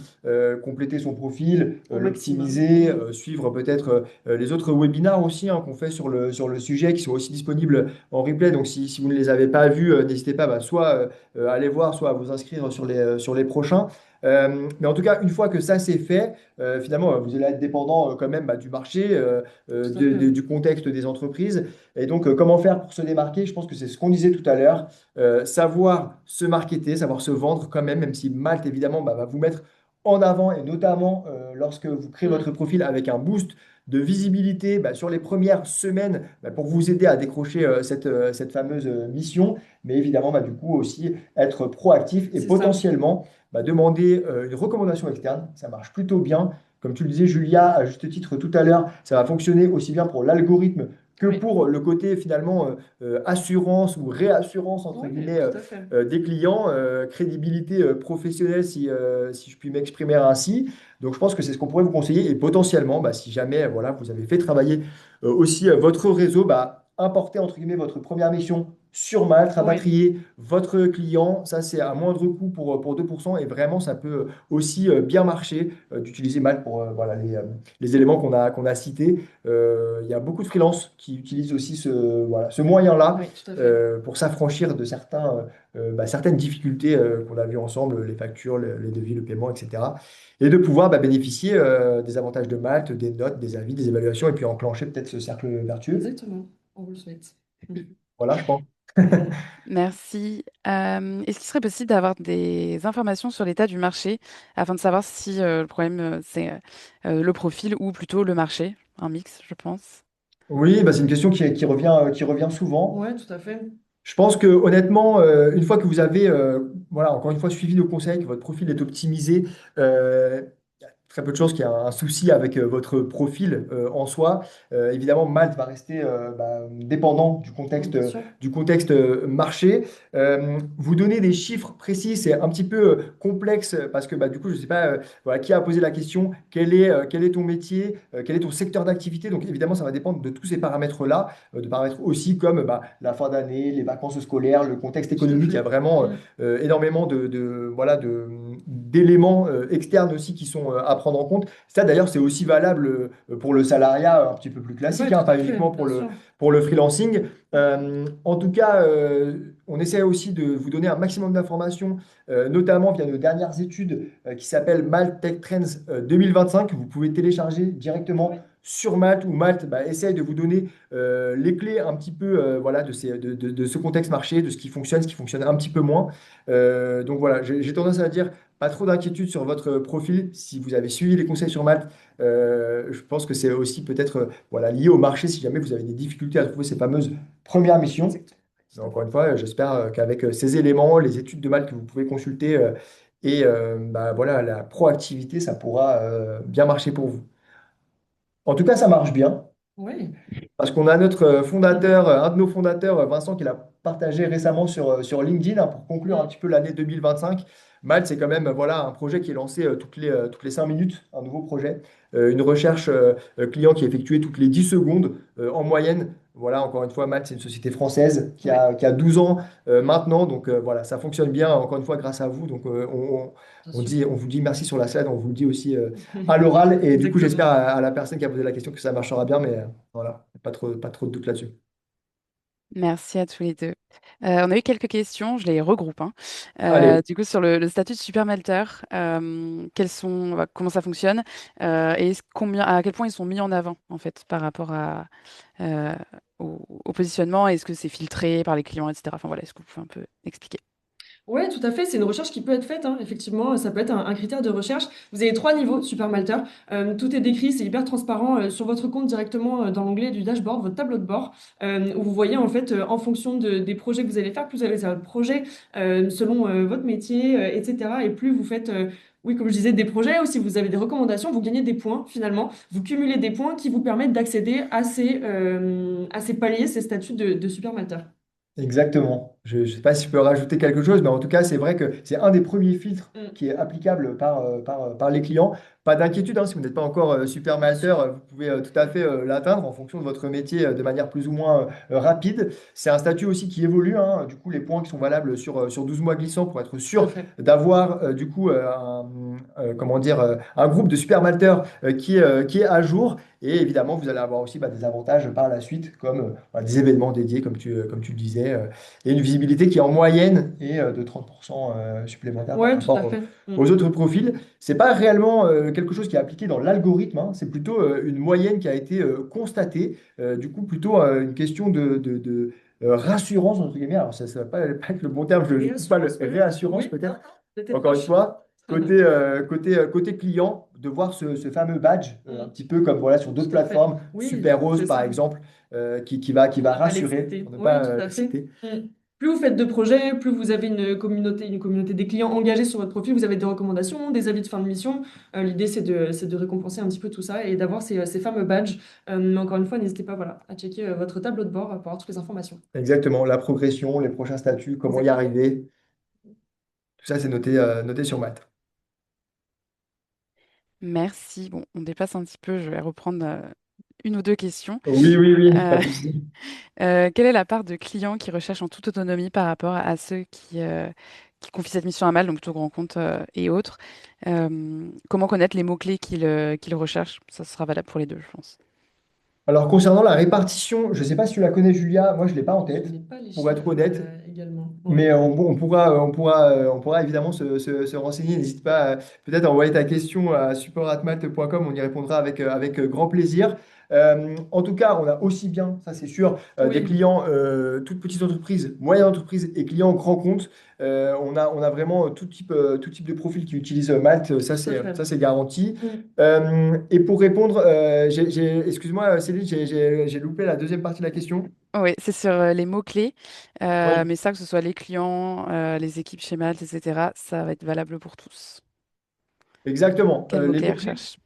compléter son profil, Au maximum. l'optimiser, suivre peut-être les autres webinars aussi hein, qu'on fait sur le sujet, qui sont aussi disponibles en replay. Donc, si vous ne les avez pas vus, n'hésitez pas bah, soit à les voir, soit à vous inscrire sur les prochains. Mais en tout cas, une fois que ça c'est fait, finalement, vous allez être dépendant quand même bah, du marché, Tout à fait. du contexte des entreprises. Et donc, comment faire pour se démarquer? Je pense que c'est ce qu'on disait tout à l'heure. Savoir se marketer, savoir se vendre quand même, même si Malte, évidemment, bah, va vous mettre en avant, et notamment lorsque vous créez votre Mm. profil avec un boost de visibilité bah, sur les premières semaines bah, pour vous aider à décrocher cette fameuse mission, mais évidemment, bah, du coup, aussi être proactif et C'est ça. potentiellement bah, demander une recommandation externe. Ça marche plutôt bien. Comme tu le disais, Julia, à juste titre tout à l'heure, ça va fonctionner aussi bien pour l'algorithme que Oui, pour le côté finalement assurance ou réassurance entre oui, guillemets tout à fait. des clients, crédibilité professionnelle si je puis m'exprimer ainsi. Donc je pense que c'est ce qu'on pourrait vous conseiller et potentiellement, bah, si jamais voilà, vous avez fait travailler aussi votre réseau, bah, importer entre guillemets votre première mission sur Malte, Oui, rapatrier votre client, ça c'est à moindre coût pour 2% et vraiment ça peut aussi bien marcher d'utiliser Malte pour voilà, les éléments qu'on a cités. Il y a beaucoup de freelances qui utilisent aussi voilà, ce moyen-là oui, tout à fait. pour s'affranchir de bah, certaines difficultés qu'on a vues ensemble, les factures, les devis, le paiement, etc. Et de pouvoir bah, bénéficier des avantages de Malte, des notes, des avis, des évaluations, et puis enclencher peut-être ce cercle vertueux. Exactement. On vous le souhaite. Voilà, je pense. Merci. Est-ce qu'il serait possible d'avoir des informations sur l'état du marché afin de savoir si le problème c'est le profil ou plutôt le marché? Un mix, je pense. Oui, bah, c'est une question qui revient souvent. Ouais, tout à fait. Je pense que honnêtement, une fois que vous avez, voilà, encore une fois, suivi nos conseils, que votre profil est optimisé, il y a très peu de chances qu'il y ait un souci avec votre profil en soi. Évidemment, Malte va rester bah, dépendant Bien sûr. du contexte marché. Vous donner des chiffres précis, c'est un petit peu complexe parce que bah, du coup, je ne sais pas voilà, qui a posé la question, quel est ton métier, quel est ton secteur d'activité. Donc évidemment, ça va dépendre de tous ces paramètres-là de paramètres aussi comme bah, la fin d'année, les vacances scolaires, le contexte Tout à économique. Il y a fait. vraiment Mm. énormément voilà, d'éléments externes aussi qui sont à prendre en compte. Ça, d'ailleurs, c'est aussi valable pour le salariat un petit peu plus classique, Ouais, hein, tout pas à fait, uniquement bien sûr. pour le freelancing. En tout cas, on essaie aussi de vous donner un maximum d'informations, notamment via nos dernières études qui s'appellent Malte Tech Trends 2025, que vous pouvez télécharger directement Ouais. sur Malte, où Malte bah, essaye de vous donner les clés un petit peu voilà, de ce contexte marché, de ce qui fonctionne un petit peu moins. Donc voilà, j'ai tendance à dire pas trop d'inquiétude sur votre profil. Si vous avez suivi les conseils sur Malte, je pense que c'est aussi peut-être voilà, lié au marché si jamais vous avez des difficultés à trouver ces fameuses premières missions. Exactement. Mais Tout à encore fait. une fois, j'espère qu'avec ces éléments, les études de Malte que vous pouvez consulter et bah, voilà, la proactivité, ça pourra bien marcher pour vous. En tout cas, ça marche bien. Oui. Parce qu'on a notre fondateur, un de nos fondateurs, Vincent, qui est là partagé récemment sur LinkedIn hein, pour conclure un Mm. petit peu l'année 2025. Malte, c'est quand même voilà, un projet qui est lancé toutes les 5 minutes, un nouveau projet. Une recherche client qui est effectuée toutes les 10 secondes en moyenne. Voilà, encore une fois, Malte, c'est une société française qui Ouais, a 12 ans maintenant. Donc voilà, ça fonctionne bien, encore une fois, grâce à vous. Donc bien sûr. on vous dit merci sur la slide, on vous le dit aussi à l'oral. Et du coup, j'espère Exactement. à la personne qui a posé la question que ça marchera bien, mais voilà, pas trop de doute là-dessus. Merci à tous les deux. On a eu quelques questions, je les regroupe, hein. Allez. Du coup, sur le statut de supermelter, comment ça fonctionne et à quel point ils sont mis en avant en fait par rapport euh, au positionnement. Est-ce que c'est filtré par les clients, etc. Enfin voilà, est-ce que vous pouvez un peu expliquer? Ouais, tout à fait. C'est une recherche qui peut être faite, hein. Effectivement, ça peut être un critère de recherche. Vous avez trois niveaux de Supermalter. Tout est décrit, c'est hyper transparent sur votre compte directement dans l'onglet du dashboard, votre tableau de bord, où vous voyez en fait en fonction des projets que vous allez faire, plus vous allez faire le projet selon votre métier, etc. Et plus vous faites, oui, comme je disais, des projets, ou si vous avez des recommandations, vous gagnez des points finalement. Vous cumulez des points qui vous permettent d'accéder à ces paliers, ces statuts de Supermalter. Exactement. Je ne sais pas si je peux rajouter quelque chose, mais en tout cas, c'est vrai que c'est un des premiers filtres Mm, qui est applicable par les clients. Pas d'inquiétude, hein, si vous n'êtes pas encore super bien sûr. vous pouvez tout à fait l'atteindre en fonction de votre métier de manière plus ou moins rapide. C'est un statut aussi qui évolue, hein. Du coup, les points qui sont valables sur 12 mois glissants pour être Tout à sûr fait. d'avoir du coup comment dire, un groupe de supermalteurs qui est à jour. Et évidemment, vous allez avoir aussi des avantages par la suite, comme des événements dédiés, comme tu le disais, et une visibilité qui en moyenne est de 30% supplémentaire par Ouais, tout à rapport fait. Mm. aux autres profils. C'est pas réellement quelque chose qui est appliqué dans l'algorithme, hein, c'est plutôt une moyenne qui a été constatée. Du coup, plutôt une question de rassurance, entre guillemets. Alors, ça ne va pas être le bon terme, je ne trouve pas le Réassurance peut-être? réassurance Oui, non, peut-être. non, c'était Encore une proche. fois, côté client, de voir ce fameux badge, un Mm, petit peu comme voilà, sur d'autres tout à fait. plateformes, Oui, Super Rose c'est par ça. exemple, qui va À pas les rassurer citer. pour ne Oui, pas tout à les fait. citer. Mm. Plus vous faites de projets, plus vous avez une communauté des clients engagés sur votre profil, vous avez des recommandations, des avis de fin de mission. L'idée, c'est de récompenser un petit peu tout ça et d'avoir ces fameux badges. Mais encore une fois, n'hésitez pas voilà, à checker votre tableau de bord pour avoir toutes les informations. Exactement, la progression, les prochains statuts, comment y Exactement. arriver, tout ça c'est noté sur Malte. Merci. Bon, on dépasse un petit peu, je vais reprendre une ou deux questions. Oui, oui, oui, pas Euh, de souci. Quelle est la part de clients qui recherchent en toute autonomie par rapport à ceux qui confient cette mission à Mal, donc plutôt grand compte et autres? Comment connaître les mots-clés qu'ils recherchent? Ça sera valable pour les deux, je pense. Alors concernant la répartition, je ne sais pas si tu la connais Julia, moi je ne l'ai pas en Je tête, n'ai pas les pour être chiffres honnête. également. Ouais. Mais on pourra évidemment se renseigner. N'hésite pas peut-être à envoyer ta question à support@malte.com. On y répondra avec grand plaisir. En tout cas, on a aussi bien, ça c'est sûr, des Oui, clients toutes petites entreprises, moyennes entreprises et clients grands comptes. On a vraiment tout type de profil qui utilise Malte. Ça, tout à c'est fait. ça, c'est garanti. Mm. Et pour répondre, excuse-moi Céline, j'ai loupé la deuxième partie de la question. Oui, c'est sur les mots-clés, Oui. mais ça, que ce soit les clients, les équipes chez Malte, etc., ça va être valable pour tous. Exactement. Quels Les mots-clés ils mots-clés. recherchent?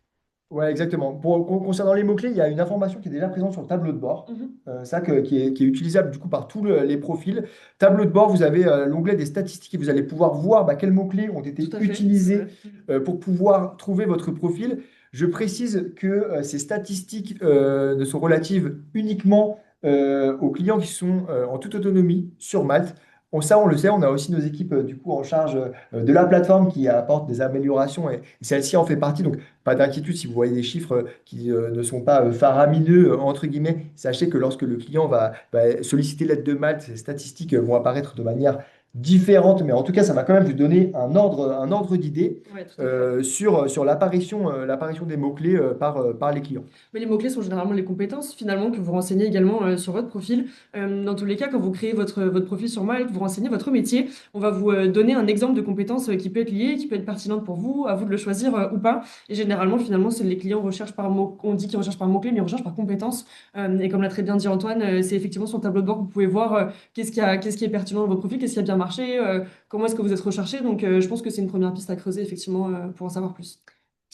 Ouais, exactement. Concernant les mots-clés, il y a une information qui est déjà présente sur le tableau de bord. Mhm. Qui est utilisable du coup par tous les profils. Tableau de bord, vous avez l'onglet des statistiques et vous allez pouvoir voir quels mots-clés ont été Tout à fait, c'est utilisés vrai. pour pouvoir trouver votre profil. Je précise que ces statistiques ne sont relatives uniquement aux clients qui sont en toute autonomie sur Malte. On le sait, on a aussi nos équipes du coup en charge de la plateforme qui apportent des améliorations et celle-ci en fait partie. Donc, pas d'inquiétude si vous voyez des chiffres qui ne sont pas faramineux, entre guillemets. Sachez que lorsque le client va solliciter l'aide de Malte, ces statistiques vont apparaître de manière différente. Mais en tout cas, ça va quand même vous donner un ordre d'idée Ouais, tout à fait. sur l'apparition des mots-clés par les clients. Mais les mots-clés sont généralement les compétences finalement que vous renseignez également sur votre profil. Dans tous les cas, quand vous créez votre profil sur Malte, vous renseignez votre métier. On va vous donner un exemple de compétence qui peut être liée, qui peut être pertinente pour vous, à vous de le choisir ou pas. Et généralement, finalement, c'est les clients recherchent par mot, on dit qu'ils recherchent par mots-clés, mais ils recherchent par compétences. Et comme l'a très bien dit Antoine, c'est effectivement sur le tableau de bord que vous pouvez voir qu'est-ce qui est pertinent dans votre profil, qu'est-ce qui a bien marché, comment est-ce que vous êtes recherché. Donc, je pense que c'est une première piste à creuser effectivement pour en savoir plus.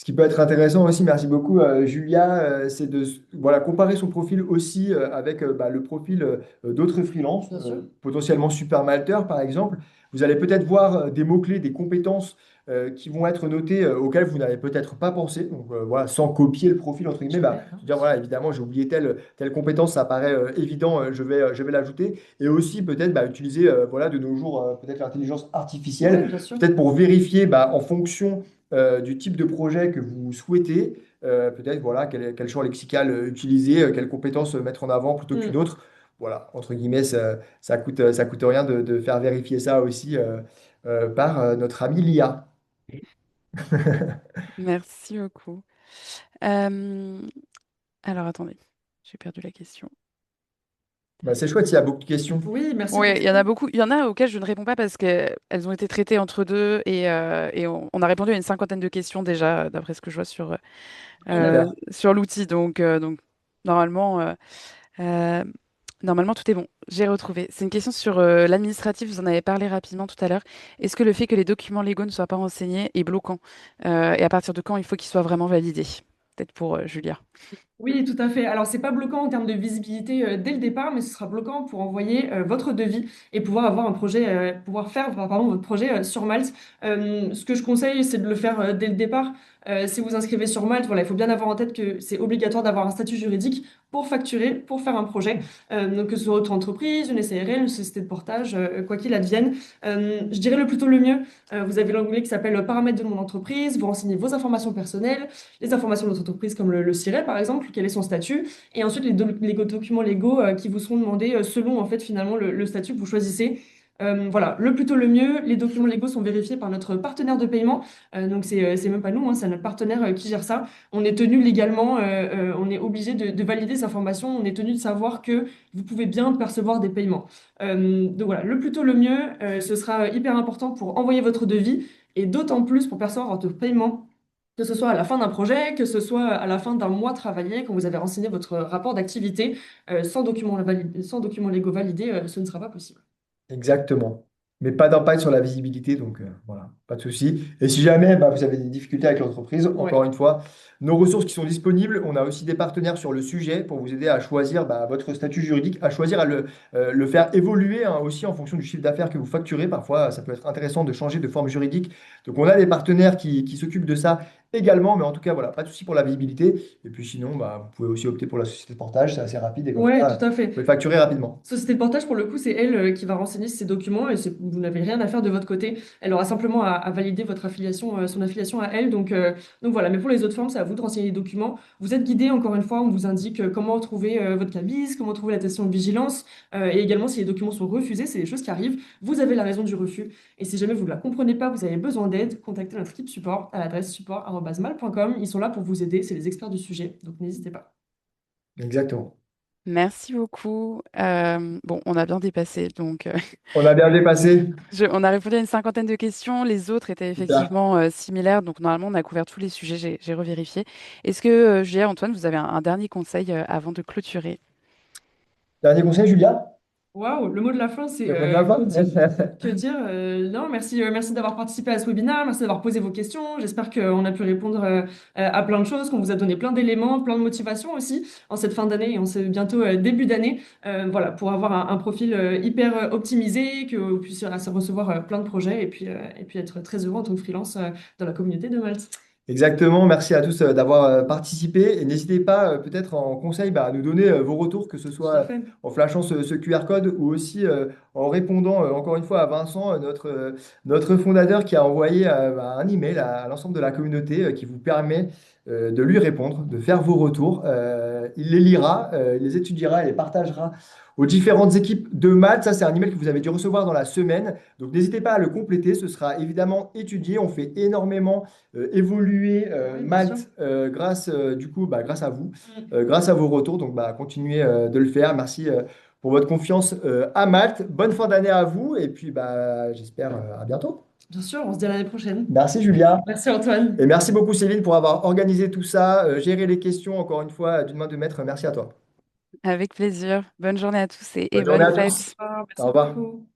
Ce qui peut être intéressant aussi, merci beaucoup Julia, c'est de voilà, comparer son profil aussi avec bah, le profil d'autres freelances, Bien sûr. potentiellement supermalteurs par exemple. Vous allez peut-être voir des mots-clés, des compétences qui vont être notées auxquelles vous n'avez peut-être pas pensé. Donc voilà, sans copier le profil, entre guillemets, bah, Super, hein. se dire voilà, évidemment, j'ai oublié telle compétence, ça paraît évident, je vais l'ajouter. Et aussi peut-être bah, utiliser voilà, de nos jours peut-être l'intelligence Ouais, artificielle, bien sûr. peut-être pour vérifier bah, en fonction du type de projet que vous souhaitez, peut-être voilà, quel champ lexical utiliser, quelles compétences mettre en avant plutôt qu'une Mm. autre. Voilà, entre guillemets, ça coûte rien de faire vérifier ça aussi par notre ami l'IA. Merci beaucoup. Euh, alors, attendez, j'ai perdu la question. Bah, c'est chouette, il y a beaucoup de questions. Oui, merci Oui, pour il y en a ça. beaucoup. Il y en a auxquelles je ne réponds pas parce qu'elles ont été traitées entre deux et on a répondu à une cinquantaine de questions déjà, d'après ce que je vois Super. sur l'outil. Donc normalement, euh, normalement, tout est bon. J'ai retrouvé. C'est une question sur l'administratif. Vous en avez parlé rapidement tout à l'heure. Est-ce que le fait que les documents légaux ne soient pas renseignés est bloquant? Et à partir de quand il faut qu'ils soient vraiment validés? Peut-être pour Julia. Oui, tout à fait. Alors, c'est pas bloquant en termes de visibilité dès le départ, mais ce sera bloquant pour envoyer votre devis et pouvoir avoir un projet, pouvoir faire, pardon, votre projet sur Malte. Ce que je conseille, c'est de le faire dès le départ. Si vous inscrivez sur Malte, voilà, il faut bien avoir en tête que c'est obligatoire d'avoir un statut juridique pour facturer, pour faire un projet. Donc, que ce soit votre entreprise, une SARL, une société de portage, quoi qu'il advienne. Je dirais le plutôt le mieux. Vous avez l'onglet qui s'appelle Paramètres de mon entreprise. Vous renseignez vos informations personnelles, les informations de votre entreprise comme le SIRET par exemple, quel est son statut, et ensuite les documents légaux qui vous seront demandés selon en fait finalement le statut que vous choisissez. Voilà, le plus tôt le mieux. Les documents légaux sont vérifiés par notre partenaire de paiement. Donc c'est même pas nous, hein, c'est notre partenaire qui gère ça. On est tenu légalement, on est obligé de valider ces informations. On est tenu de savoir que vous pouvez bien percevoir des paiements. Donc voilà, le plus tôt le mieux. Ce sera hyper important pour envoyer votre devis et d'autant plus pour percevoir votre paiement, que ce soit à la fin d'un projet, que ce soit à la fin d'un mois travaillé, quand vous avez renseigné votre rapport d'activité, sans documents légaux validés, ce ne sera pas possible. Exactement. Mais pas d'impact sur la visibilité, donc voilà, pas de souci. Et si jamais bah, vous avez des difficultés avec l'entreprise, Ouais. encore une fois, nos ressources qui sont disponibles, on a aussi des partenaires sur le sujet pour vous aider à choisir bah, votre statut juridique, à choisir à le faire évoluer hein, aussi en fonction du chiffre d'affaires que vous facturez. Parfois, ça peut être intéressant de changer de forme juridique. Donc on a des partenaires qui s'occupent de ça également, mais en tout cas, voilà, pas de souci pour la visibilité. Et puis sinon, bah, vous pouvez aussi opter pour la société de portage, c'est assez rapide et comme Ouais, ça, tout à vous fait. pouvez facturer rapidement. Société de portage, pour le coup, c'est elle qui va renseigner ces documents et vous n'avez rien à faire de votre côté. Elle aura simplement à valider votre affiliation, son affiliation à elle. Donc voilà, mais pour les autres formes, c'est à vous de renseigner les documents. Vous êtes guidé, encore une fois, on vous indique comment trouver votre cabis, comment trouver l'attestation de vigilance et également si les documents sont refusés, c'est des choses qui arrivent. Vous avez la raison du refus. Et si jamais vous ne la comprenez pas, vous avez besoin d'aide, contactez notre équipe support à l'adresse support@mal.com. Ils sont là pour vous aider, c'est les experts du sujet, donc n'hésitez pas. Exactement. Merci beaucoup. Bon, on a bien dépassé, donc On a bien dépassé. on a répondu à une cinquantaine de questions. Les autres étaient Super. effectivement similaires, donc normalement on a couvert tous les sujets. J'ai revérifié. Est-ce que Julia, Antoine, vous avez un dernier conseil avant de clôturer? Dernier conseil, Julia? Waouh, le mot de la fin, c'est Le mot de la que fin? dire? Que dire? Non, merci, merci d'avoir participé à ce webinaire, merci d'avoir posé vos questions. J'espère qu'on a pu répondre à plein de choses, qu'on vous a donné plein d'éléments, plein de motivations aussi en cette fin d'année et en ce bientôt début d'année. Voilà, pour avoir un profil hyper optimisé, que vous puissiez recevoir plein de projets et puis être très heureux en tant que freelance dans la communauté de Malte. Exactement, merci à tous d'avoir participé et n'hésitez pas peut-être en conseil bah, à nous donner vos retours, que ce Tout à soit fait. en flashant ce QR code ou aussi en répondant encore une fois à Vincent, notre fondateur qui a envoyé bah, un email à l'ensemble de la communauté qui vous permet de lui répondre, de faire vos retours. Il les lira, il les étudiera et les partagera aux différentes équipes de maths. Ça, c'est un email que vous avez dû recevoir dans la semaine. Donc n'hésitez pas à le compléter, ce sera évidemment étudié. On fait énormément évoluer Oui, bien sûr. Malte grâce, du coup, bah, grâce à vous, Mm. grâce à vos retours. Donc, bah, continuez de le faire. Merci pour votre confiance à Malte. Bonne fin d'année à vous et puis bah, j'espère à bientôt. Bien sûr, on se dit à l'année prochaine. Merci Julia. Merci Antoine. Et merci beaucoup Céline pour avoir organisé tout ça, géré les questions encore une fois d'une main de maître. Merci à toi. Avec plaisir. Bonne journée à tous et Bonne journée bonnes à tous. fêtes. Au revoir, Au merci revoir. beaucoup.